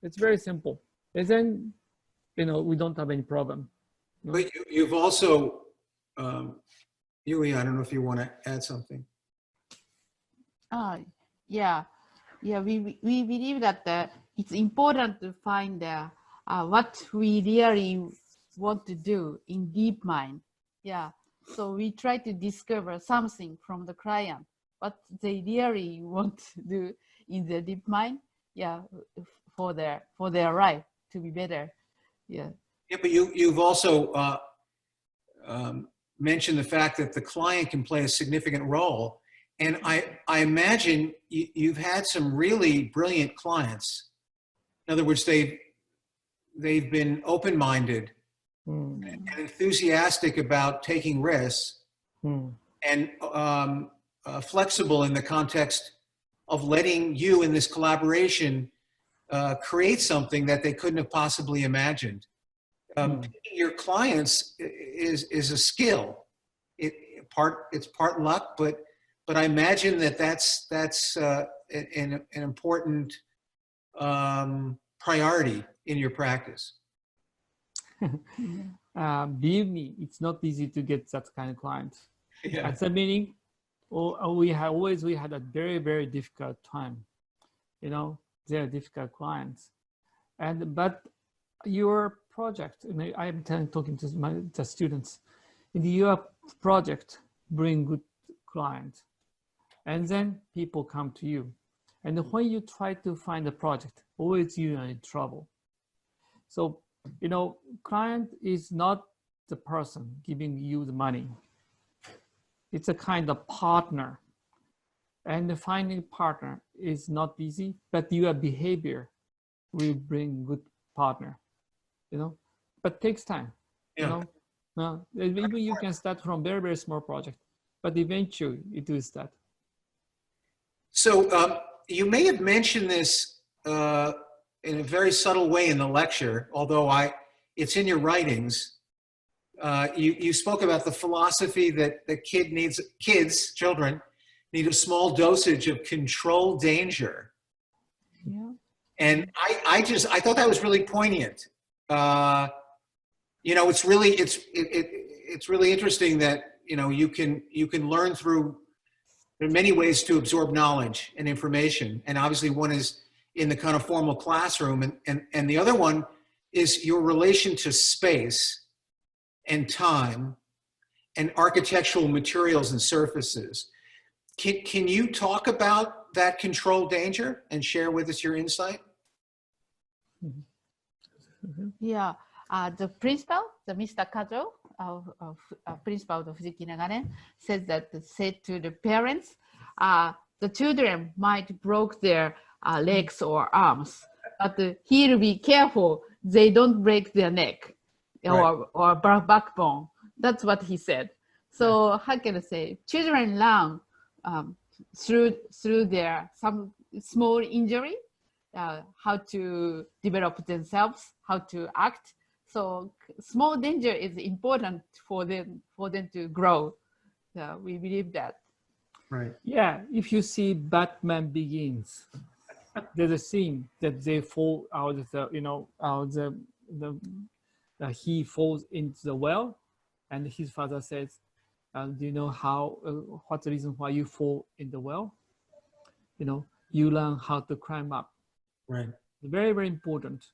It's very simple. And then, you know, we don't have any problem. No? But you've also, Yui, I don't know if you want to add something. Yeah, we believe that it's important to find what we really want to do in deep mind. Yeah, so we try to discover something from the client, what they really want to do in the deep mind. Yeah, for their life to be better. Yeah. Yeah, but you've also mentioned the fact that the client can play a significant role. And I imagine you've had some really brilliant clients. In other words, they've been open-minded and enthusiastic about taking risks, and flexible in the context of letting you in this collaboration create something that they couldn't have possibly imagined. Picking your clients is a skill. It's part luck, but I imagine that's an important priority in your practice. Believe me, it's not easy to get that kind of client. Yeah. At the beginning, we had a very, very difficult time. You know, they're difficult clients, but your project, and I'm talking to the students, your project bring good clients, and then people come to you. And when you try to find a project, always you are in trouble. So, you know, client is not the person giving you the money. It's a kind of partner. And finding a partner is not easy, but your behavior will bring good partner, you know, but takes time, Yeah. you know. Even you can start from very, very small project, but eventually it will start. So you may have mentioned this in a very subtle way in the lecture, although it's in your writings. You spoke about the philosophy that children need a small dosage of controlled danger. Yeah. And I thought that was really poignant. You know, it's really interesting that, you know, you can learn through, there are many ways to absorb knowledge and information. And obviously one is in the kind of formal classroom, and the other one is your relation to space and time and architectural materials and surfaces. Can you talk about that controlled danger and share with us your insight? Yeah, the principal, the Mr. Kato, principal of Fuji Kindergarten, said to the parents, the children might broke their legs or arms, but he'll be careful they don't break their neck or backbone. That's what he said. So how can I say? Children learn through their some small injury, how to develop themselves, how to act. So small danger is important for them to grow. We believe that. Right. Yeah, if you see Batman Begins, there's a scene that they fall out of the, you know, he falls into the well, and his father says, do you know what's the reason why you fall in the well? You know, you learn how to climb up. Right. Very, very important.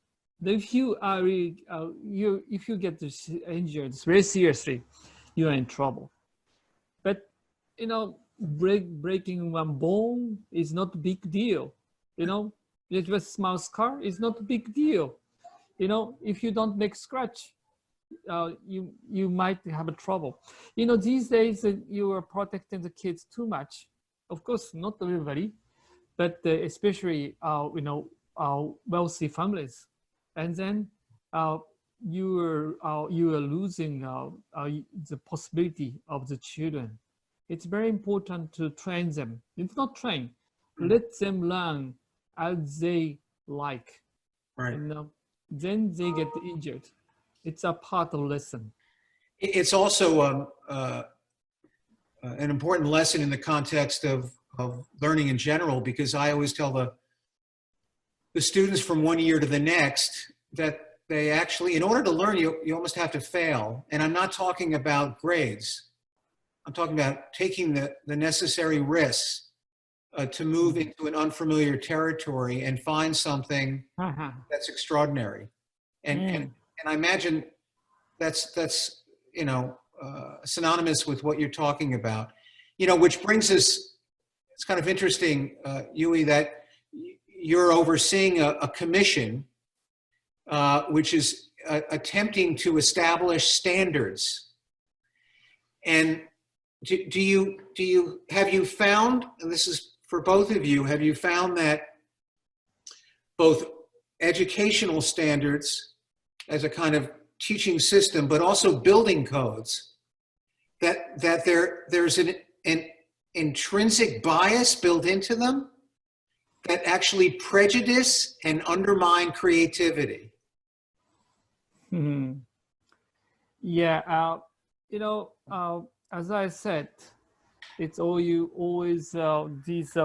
If you are if you get injured very seriously, you are in trouble. But, you know, breaking one bone is not a big deal. You know, just a small scar is not a big deal. You know, if you don't make scratch, you might have a trouble. You know, these days you are protecting the kids too much. Of course, not everybody, but especially you know, wealthy families, and then you are losing the possibility of the children. It's very important to train them. It's not train, let them learn as they like. Right. You know, then they get injured. It's a part of lesson. It's also an important lesson in the context of learning in general, because I always tell the students from one year to the next that they actually, in order to learn, you almost have to fail. And I'm not talking about grades. I'm talking about taking the necessary risks to move into an unfamiliar territory and find something that's extraordinary. And I imagine that's you know, synonymous with what you're talking about. You know, which brings us, it's kind of interesting, Yui, that you're overseeing a commission which is attempting to establish standards. And have you found, and this is for both of you, have you found that both educational standards as a kind of teaching system, but also building codes, that there's an intrinsic bias built into them that actually prejudice and undermine creativity. Mhm. Yeah, you know, as I said, it's always these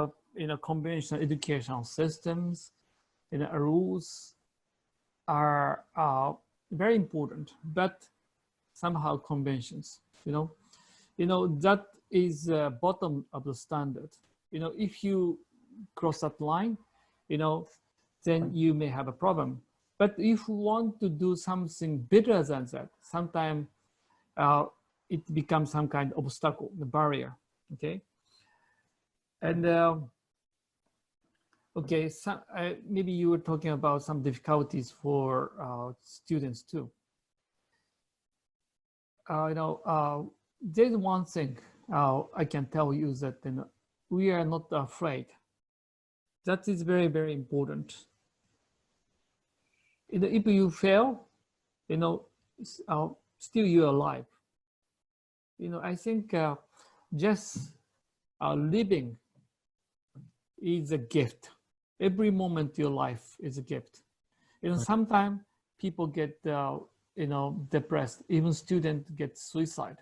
conventional educational systems, rules are very important, but somehow conventions, that is bottom of the standard. If you cross that line, then you may have a problem. But if you want to do something better than that, sometimes it becomes some kind of obstacle, the barrier, okay? And okay, so, maybe you were talking about some difficulties for students too. There's one thing I can tell you that we are not afraid. That is very, very important. If you fail, still you're alive. I think just living is a gift. Every moment of your life is a gift. Sometimes people get depressed. Even students get suicide.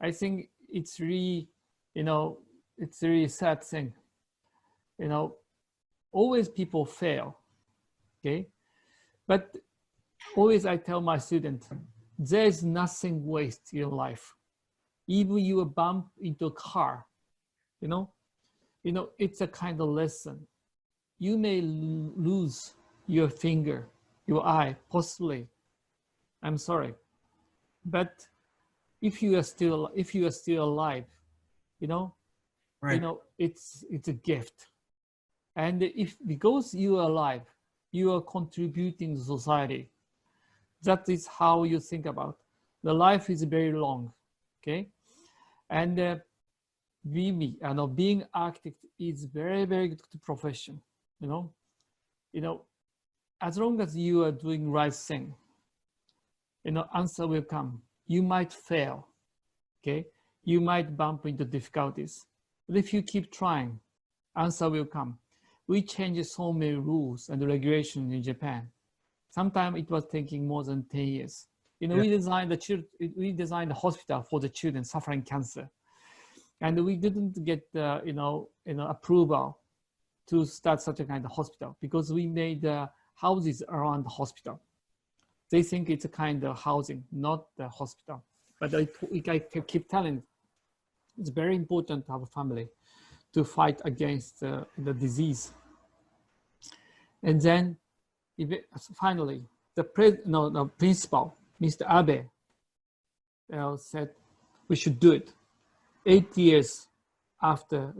I think it's really, it's a really sad thing. Always people fail, okay? But always I tell my students, there is nothing waste in life. Even you bump into a car, it's a kind of lesson. You may lose your finger, your eye, possibly. I'm sorry, but if you are still alive, Right. it's a gift. And if because you are alive, you are contributing to society. That is how you think about. The life is very long, okay? And being architect is very, very good profession. As long as you are doing right thing, answer will come. You might fail, okay? You might bump into difficulties, but if you keep trying, answer will come. We changed so many rules and regulations in Japan. Sometimes it was taking more than 10 years. We designed the hospital for the children suffering cancer, and we didn't get approval to start such a kind of hospital because we made houses around the hospital. They think it's a kind of housing, not the hospital. But I keep telling, it's very important to have a family to fight against the disease. And then finally, the principal, Mr. Abe, said we should do it 10 years after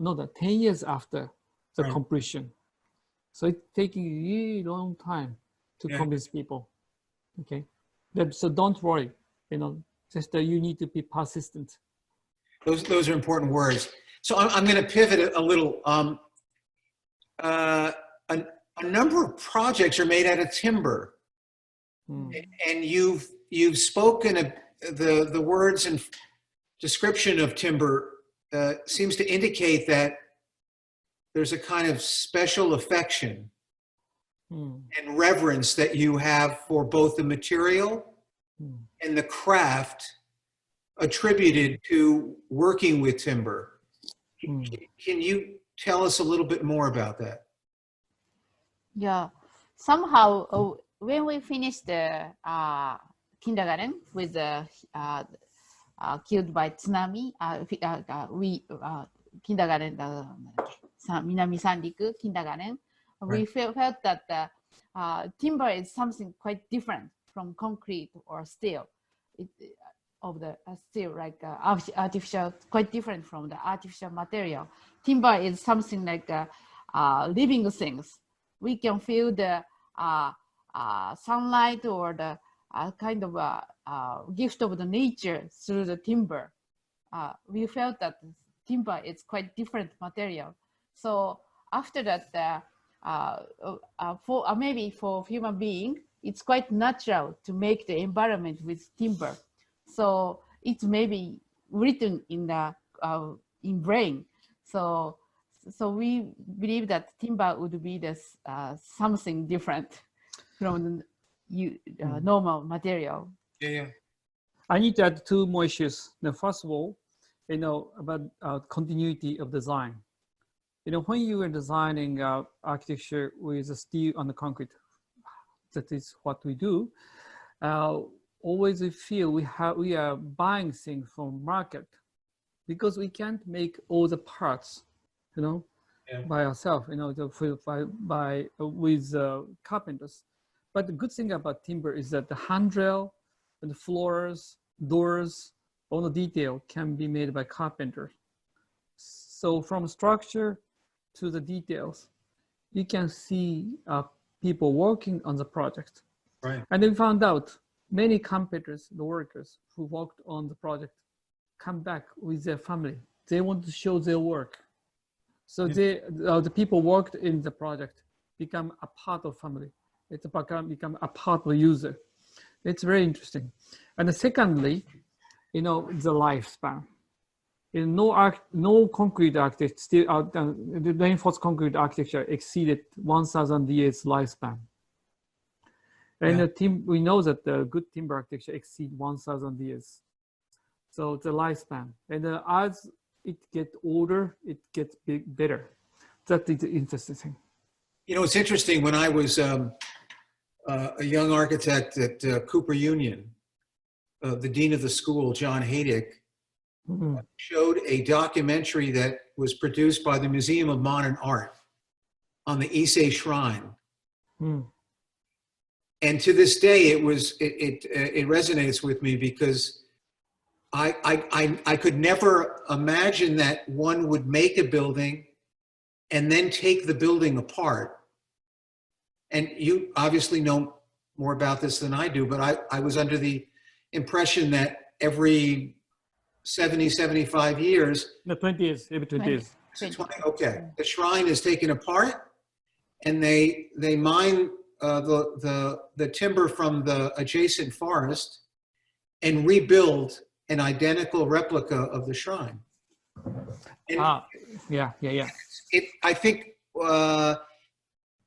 the completion. So it's taking a really long time to convince people. Okay, so don't worry. Just you need to be persistent. Those are important words. So I'm going to pivot a little. A number of projects are made out of timber, and you've spoken of the words and description of timber seems to indicate that there's a kind of special affection and reverence that you have for both the material and the craft attributed to working with timber. Can you tell us a little bit more about that? Yeah, somehow when we finished the kindergarten with killed by tsunami, we kindergarten, Minami Sanriku kindergarten, we felt that timber is something quite different from concrete or steel. Steel, like artificial, quite different from the artificial material. Timber is something like living things. We can feel the sunlight or the kind of gift of the nature through the timber. We felt that timber is quite different material. So after that, maybe for human being, it's quite natural to make the environment with timber. So it may be written in the in brain. So we believe that timber would be this something different from the normal material. Yeah. I need to add two more issues. Now, first of all, about continuity of design. When you are designing architecture with steel and concrete, that is what we do. Always we feel we are buying things from market because we can't make all the parts, by ourselves, with carpenters. But the good thing about timber is that the handrail and the floors, doors, all the detail can be made by carpenters. So from structure to the details, you can see people working on the project. Right. And then found out many carpenters, the workers who worked on the project, come back with their family. They want to show their work. So the people worked in the project become a part of family. It's become a part of the user. It's very interesting. And secondly, the lifespan. No concrete architecture, still the reinforced concrete architecture exceeded 1,000 years lifespan. And we know that the good timber architecture exceed 1,000 years. So the lifespan, and as it gets older, it gets better. That is interesting thing. It's interesting. When I was a young architect at Cooper Union, the dean of the school, John Haydick, showed a documentary that was produced by the Museum of Modern Art on the Ise Shrine. And to this day, it resonates with me because I could never imagine that one would make a building and then take the building apart. And you obviously know more about this than I do, but I was under the impression that every 70, 75 years. No, 20 years, every 20 years. 20, okay. The shrine is taken apart and they mine the timber from the adjacent forest and rebuild an identical replica of the shrine. And yeah. I think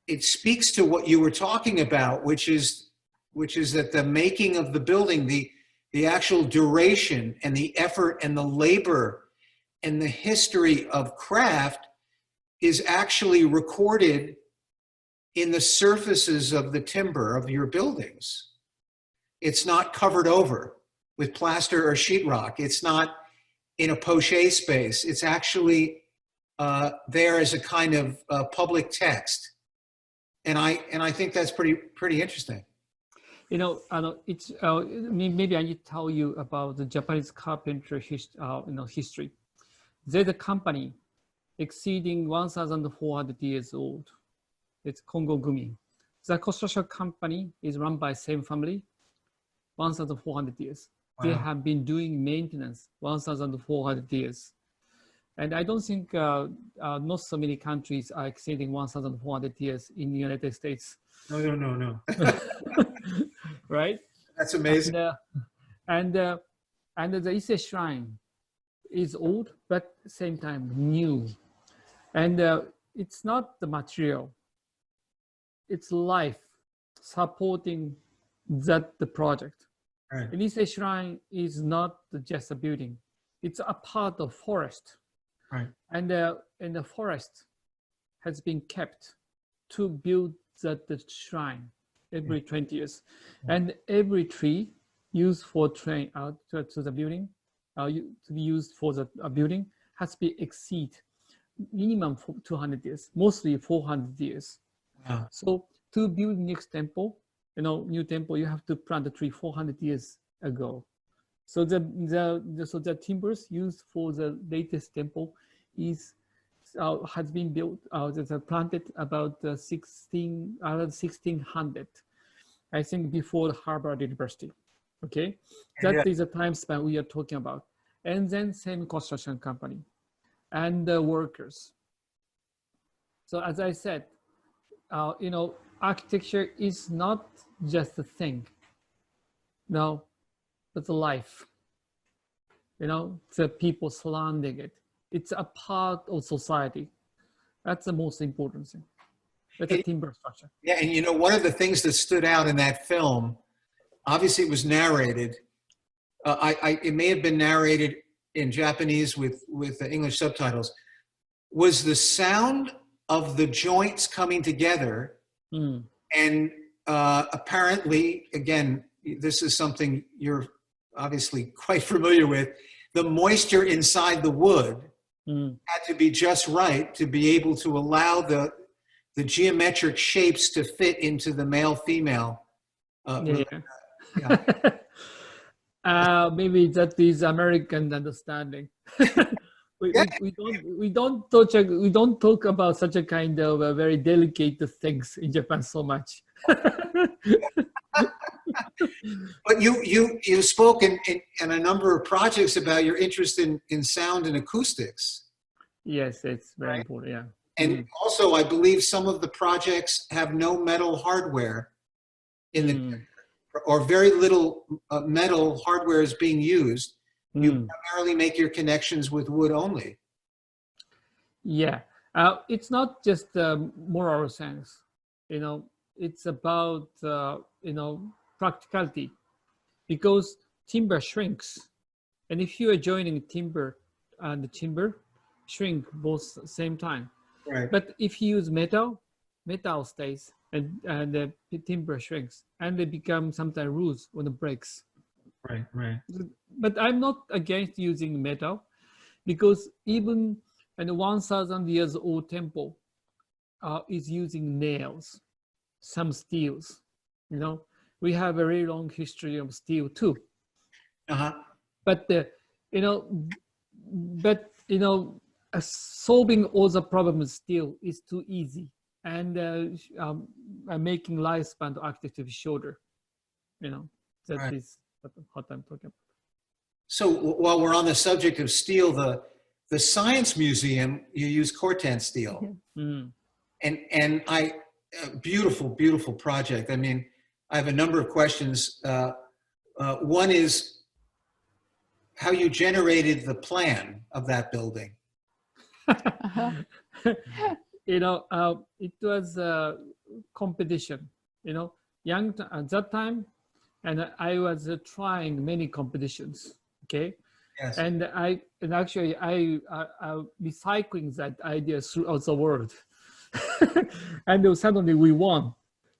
it speaks to what you were talking about, which is that the making of the building, the actual duration and the effort and the labor and the history of craft is actually recorded in the surfaces of the timber of your buildings. It's not covered over with plaster or sheetrock. It's not in a poche space. It's actually there as a kind of public text. And I think that's pretty interesting. It's maybe I need to tell you about the Japanese carpenter history. There's a company exceeding 1,400 years old. It's Kongo Gumi. The construction company is run by same family, 1,400 years. Wow. They have been doing maintenance 1,400 years. And I don't think not so many countries are exceeding 1,400 years in the United States. No. Right? That's amazing. And the Ise Shrine is old, but at the same time new. And it's not the material. It's life supporting the project. Right. And Ise Shrine is not just a building. It's a part of forest. Right. And the forest has been kept to build the shrine every 20 years. And every tree used for train out to the building, to be used for the building, has to be exceed minimum 200 years, mostly 400 years. Wow. So to build next temple, new temple, you have to plant the tree 400 years ago. So the timbers used for the latest temple has been built, planted about 1600, I think, before Harvard University. Okay, that is the time span we are talking about. And then same construction company and the workers. So as I said, architecture is not just a thing. No, it's a life. You know, the people surrounding it. It's a part of society. That's the most important thing. That's a timber structure. Yeah, and you know, one of the things that stood out in that film, obviously it was narrated. It may have been narrated in Japanese with the English subtitles, was the sound of the joints coming together. And apparently, again, this is something you're obviously quite familiar with, the moisture inside the wood had to be just right to be able to allow the geometric shapes to fit into the male-female. Maybe that is American understanding. we don't talk about such a kind of very delicate things in Japan so much. But you spoke in a number of projects about your interest in sound and acoustics. Yes, it's very important. Yeah. And also, I believe some of the projects have no metal hardware in the, or very little metal hardware is being used. You primarily make your connections with wood only. Yeah, it's not just moral sense. You know, it's about you know, practicality, because timber shrinks, and if you are joining timber and the timber shrink both same time. Right. But if you use metal stays, and the timber shrinks, and they become sometimes loose when it breaks. Right, right. But I'm not against using metal, because even in 1,000 years old temple is using nails, some steels. You know, we have a very long history of steel too. But you know, solving all the problems still is too easy, and making lifespan of architecture shorter. You know, that is what I'm talking about. So while we're on the subject of steel, the Science Museum, you use Corten steel, and beautiful project. I mean, I have a number of questions. One is how you generated the plan of that building. You know, it was a competition. You know, young at that time, and I was trying many competitions. Okay. Yes. And actually I recycling that idea throughout the world, and then suddenly we won.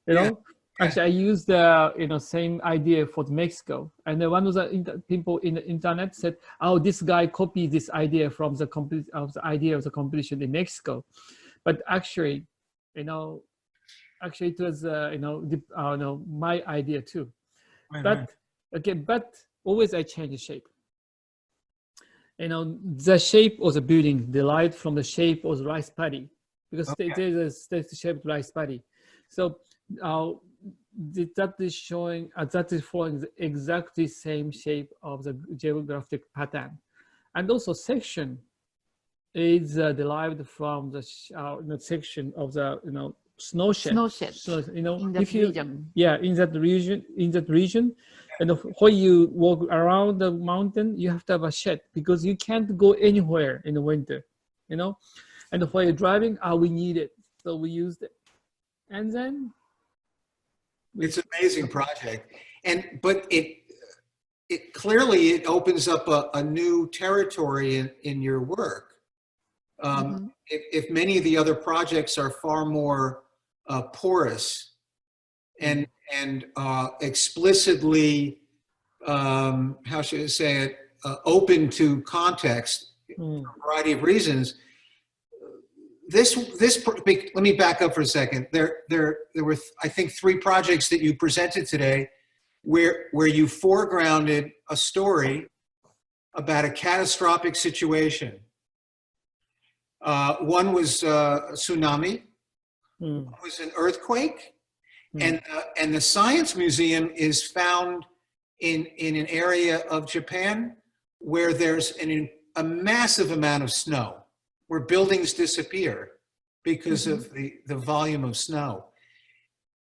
You know, actually I used the same idea for Mexico, and then one of the people in the internet said, "Oh, this guy copied this idea from the idea of the competition in Mexico," but actually, it was my idea too. But always I change the shape. You know, the shape of the building derived from the shape of the rice paddy, because there's the shape of rice paddy. So that is showing, that is following the exactly same shape of the geographic pattern. And also section is derived from the section of the snow shed. So, in that region. Yeah, in that region. And when you walk around the mountain, you have to have a shed, because you can't go anywhere in the winter, you know. And when you're driving, we need it, so we used it. And then it's an amazing project, but it clearly opens up a new territory in your work. If many of the other projects are far more porous and explicitly, how should I say it, open to context for a variety of reasons. Let me back up for a second. There were, I think, 3 projects that you presented today where you foregrounded a story about a catastrophic situation. One was a tsunami, one was an earthquake, and the Science Museum is found in an area of Japan where there's a massive amount of snow, where buildings disappear because of the volume of snow.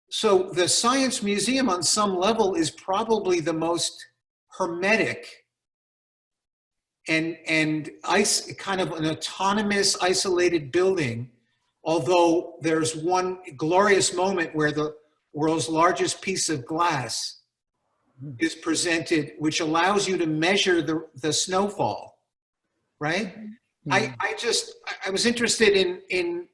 So the Science Museum on some level is probably the most hermetic and kind of an autonomous, isolated building, although there's one glorious moment where the world's largest piece of glass is presented, which allows you to measure the snowfall, right? I was interested in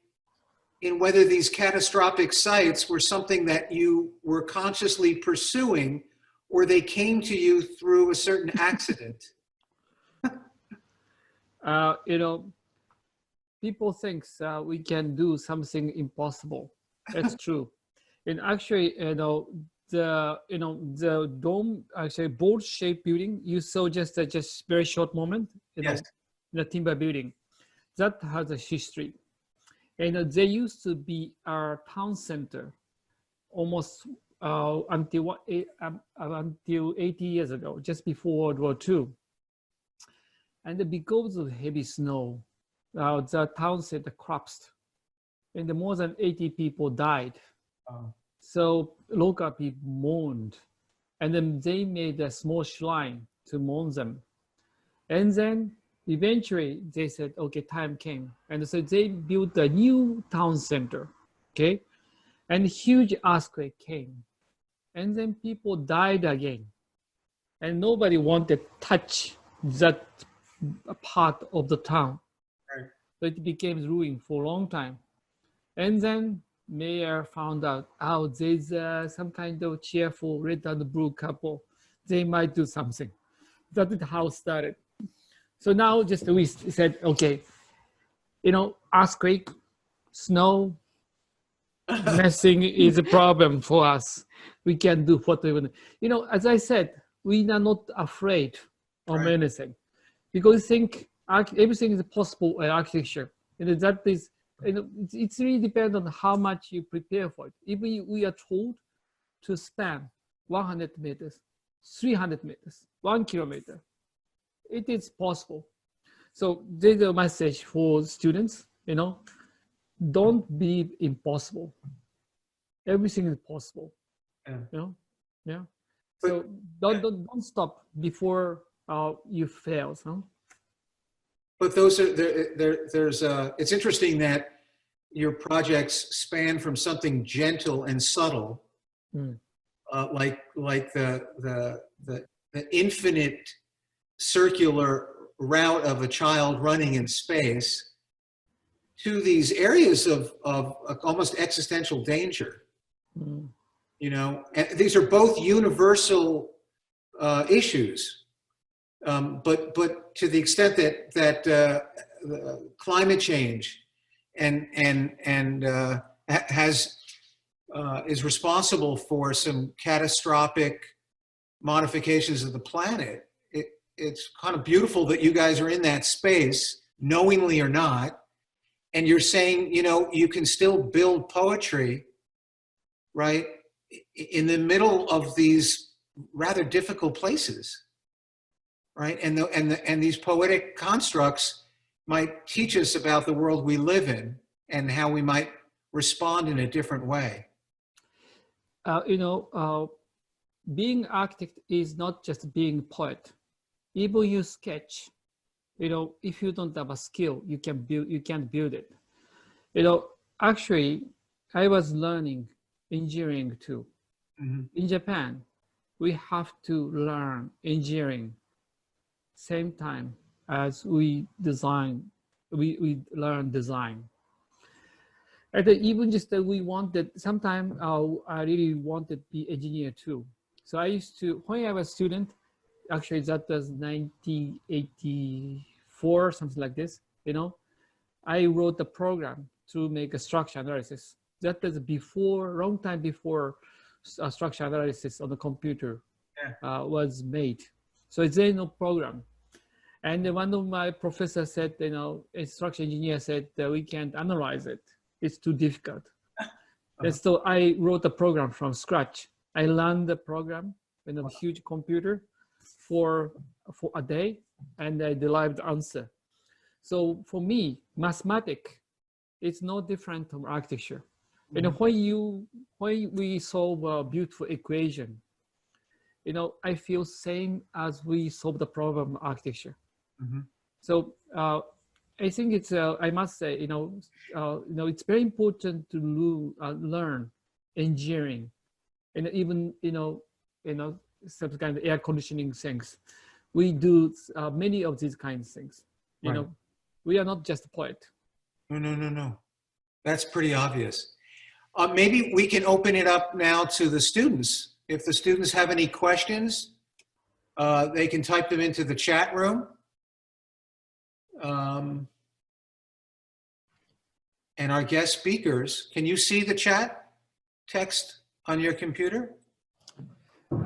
whether these catastrophic sites were something that you were consciously pursuing, or they came to you through a certain accident. You know, people think we can do something impossible. That's true. And actually, the dome, actually boat-shaped building, you saw just very short moment, Yes. The timber building, that has a history. And they used to be our town center almost until 80 years ago, just before World War II. And because of heavy snow, the town center collapsed, and more than 80 people died. So local people mourned, and then they made a small shrine to mourn them. And then eventually they said, okay, time came. And so they built a new town center, okay? And huge earthquake came. And then people died again. And nobody wanted to touch that part of the town. Right. So it became ruined for a long time. And then mayor found out, oh, there's some kind of cheerful red and blue couple. They might do something. That is how it started. So now just we said, okay, earthquake, snow, messing is a problem for us. We can do whatever. As I said, we are not afraid of anything, because we think everything is possible in architecture. And that is, it's really depends on how much you prepare for it. If we are told to span 100 meters, 300 meters, 1 kilometer, it is possible. So there's a message for students, don't be impossible. Everything is possible. Yeah. So don't stop before you fail. No? But those are it's interesting that your projects span from something gentle and subtle, like the infinite circular route of a child running in space, to these areas of almost existential danger. And these are both universal issues, but to the extent that climate change is responsible for some catastrophic modifications of the planet, it's kind of beautiful that you guys are in that space, knowingly or not, and you're saying, you can still build poetry, right, in the middle of these rather difficult places, right? And these poetic constructs might teach us about the world we live in and how we might respond in a different way. Being architect is not just being poet. Even you sketch, if you don't have a skill, you can't build it. Actually, I was learning engineering too. In Japan, we have to learn engineering same time as we learn design. And even just that we wanted, sometimes I really wanted to be engineer too. So I used to, when I was a student, actually that was 1984, something like this, I wrote a program to make a structure analysis. That was long time before structure analysis on the computer was made. So there's no program. And one of my professors said, a structural engineer said that we can't analyze it. It's too difficult. And so I wrote a program from scratch. I learned the program in a huge computer for a day, and I derived the answer. So for me, mathematics, it's no different from architecture. You know, when we solve a beautiful equation, you know, I feel same as we solve the problem of architecture. So I think it's I must say, you know, it's very important to learn engineering, and even some kind of air conditioning things. We do many of these kinds of things. You know, we are not just a poet. No. That's pretty obvious. Maybe we can open it up now to the students. If the students have any questions, they can type them into the chat room. And our guest speakers, can you see the chat text on your computer?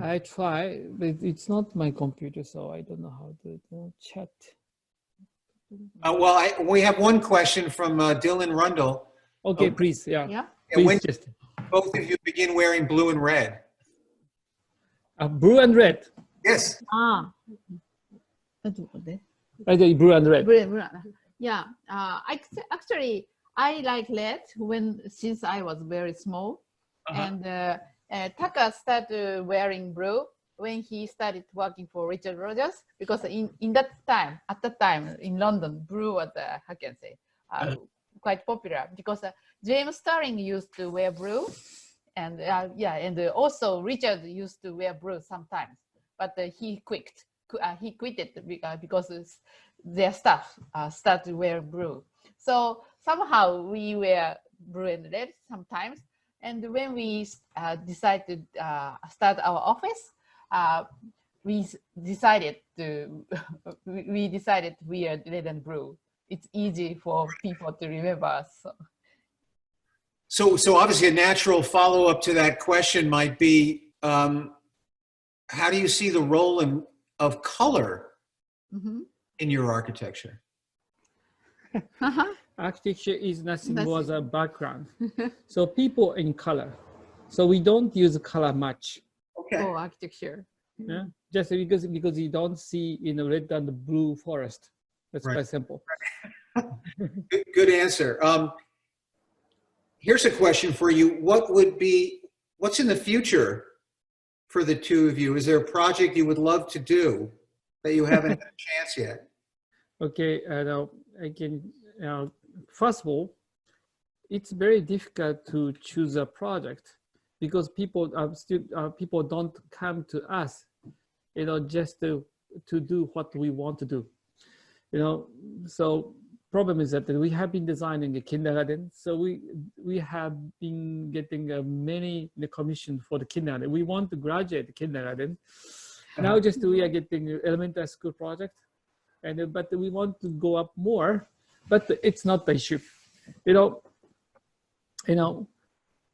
I try, but it's not my computer, so I don't know how to chat. Well, we have one question from Dylan Rundle. Okay, please, yeah. And when Please just. both of you begin wearing blue and red? Blue and red. Yes. Blue and red. Yeah, actually, I like red since I was very small, and Taka started wearing blue when he started working for Richard Rogers, because at that time in London, blue was how can I say quite popular, because James Starling used to wear blue, and and also Richard used to wear blue sometimes, but he quit it because their staff started to wear blue. So somehow we wear blue and red sometimes. And when we decided to start our office, we decided to wear red and blue. It's easy for people to remember us. So obviously a natural follow-up to that question might be, how do you see the role of color in your architecture? Architecture is nothing more than a background. So people in color. So we don't use color much. Okay. For architecture. Yeah, just because you don't see red and blue forest. That's quite simple. Good answer. Here's a question for you. What's in the future for the two of you? Is there a project you would love to do that you haven't had a chance yet? Okay, I can. First of all, it's very difficult to choose a project because people don't come to us, just to do what we want to do. So problem is that we have been designing a kindergarten, so we have been getting many commission for the kindergarten. We want to graduate the kindergarten. Now just we are getting elementary school project, but we want to go up more, but it's not the issue.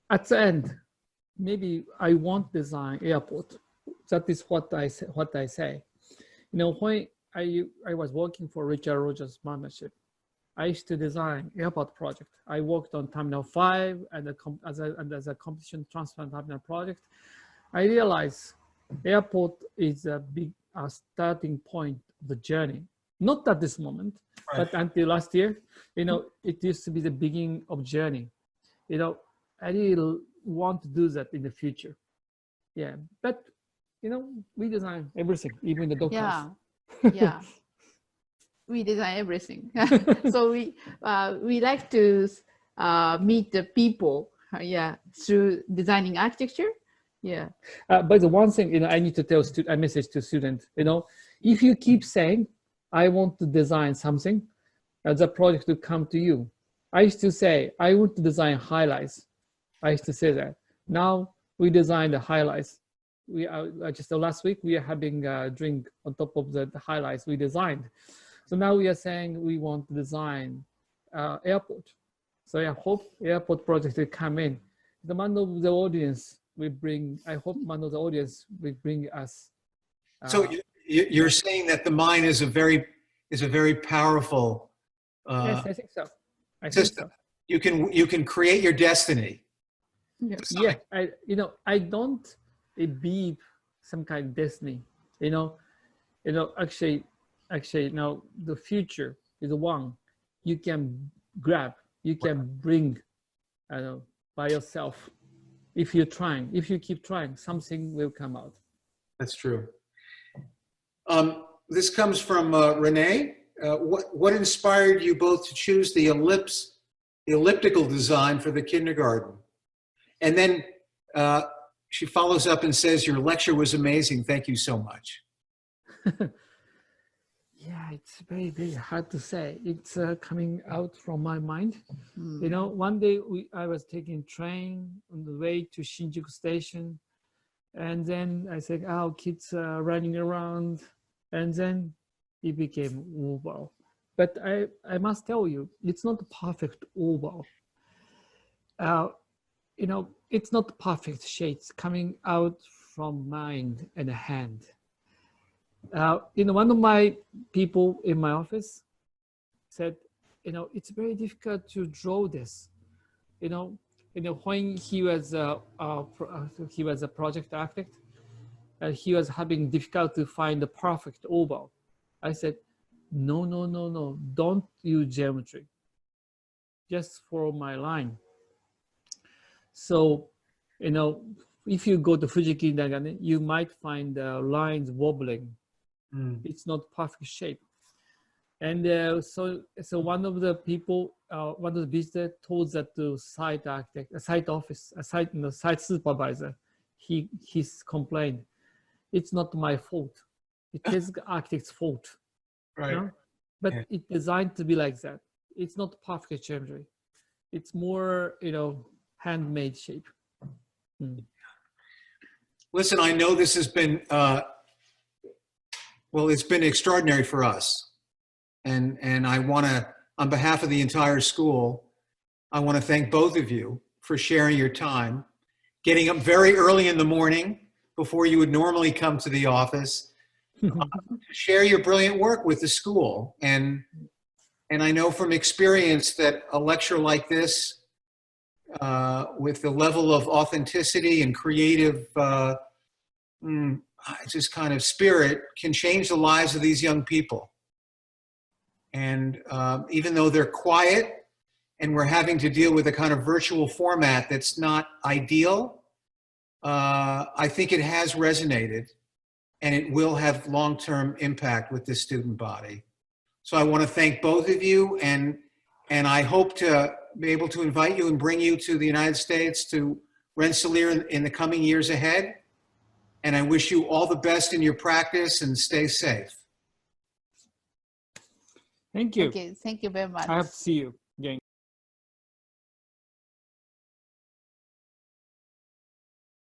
At the end, maybe I want design airport. That is what I say. When I was working for Richard Rogers Partnership, I used to design airport project. I worked on Terminal 5 and as a competition transfer terminal project. I realized airport is a big starting point of the journey. Not at this moment, but until last year, it used to be the beginning of journey. I really want to do that in the future. Yeah, but we design everything, even the doghouse. Yeah. We design everything. So we like to meet the people, through designing architecture. Yeah. But the one thing, I need to tell a message to students, if you keep saying, I want to design something, the project will come to you. I used to say, I want to design highlights. I used to say that. Now we design the highlights. We are just last week, we are having a drink on top of the highlights we designed. So now we are saying we want to design airport. So I hope airport project will come in. The man of the audience will bring, I hope man of the audience will bring us. So you're saying that the mind is a very powerful yes, I think so. system. You can create your destiny. Yeah, I don't be some kind of destiny. Actually, now the future is the one you can grab, you can bring, by yourself. If you're trying, if you keep trying, something will come out. That's true. This comes from Renee. What inspired you both to choose the elliptical design for the kindergarten? And then she follows up and says, your lecture was amazing. Thank you so much. Yeah, it's very, very hard to say. It's coming out from my mind. You know, one day I was taking train on the way to Shinjuku Station. And then I said, oh, kids are running around. And then it became oval. But I must tell you, it's not a perfect oval. You know, it's not perfect shades coming out from mind and hand. You know, one of my people in my office said, you know, it's very difficult to draw this. You know, when he was a project architect, he was having difficulty to find the perfect oval. I said, no, don't use geometry. Just follow my line. So, you know, if you go to Fuji Kindergarten, you might find the lines wobbling. It's not perfect shape. And so one of the people, one of the visitors told that to site architect, a site office, a site, site supervisor, he's complained, it's not my fault. It is the architect's fault. Right. You know? But it's designed to be like that. It's not perfect geometry. It's more, you know, handmade shape. Listen, I know this has been, well, it's been extraordinary for us. And I want to, on behalf of the entire school, I want to thank both of you for sharing your time, getting up very early in the morning before you would normally come to the office, to share your brilliant work with the school. And I know from experience that a lecture like this, with the level of authenticity and creative just kind of spirit, can change the lives of these young people. And even though they're quiet and we're having to deal with a kind of virtual format that's not ideal, I think it has resonated and it will have long-term impact with this student body. So I want to thank both of you, and I hope to be able to invite you and bring you to the United States, to Rensselaer in the coming years ahead. And I wish you all the best in your practice and stay safe. Thank you. Okay, thank you very much. I have to see you again.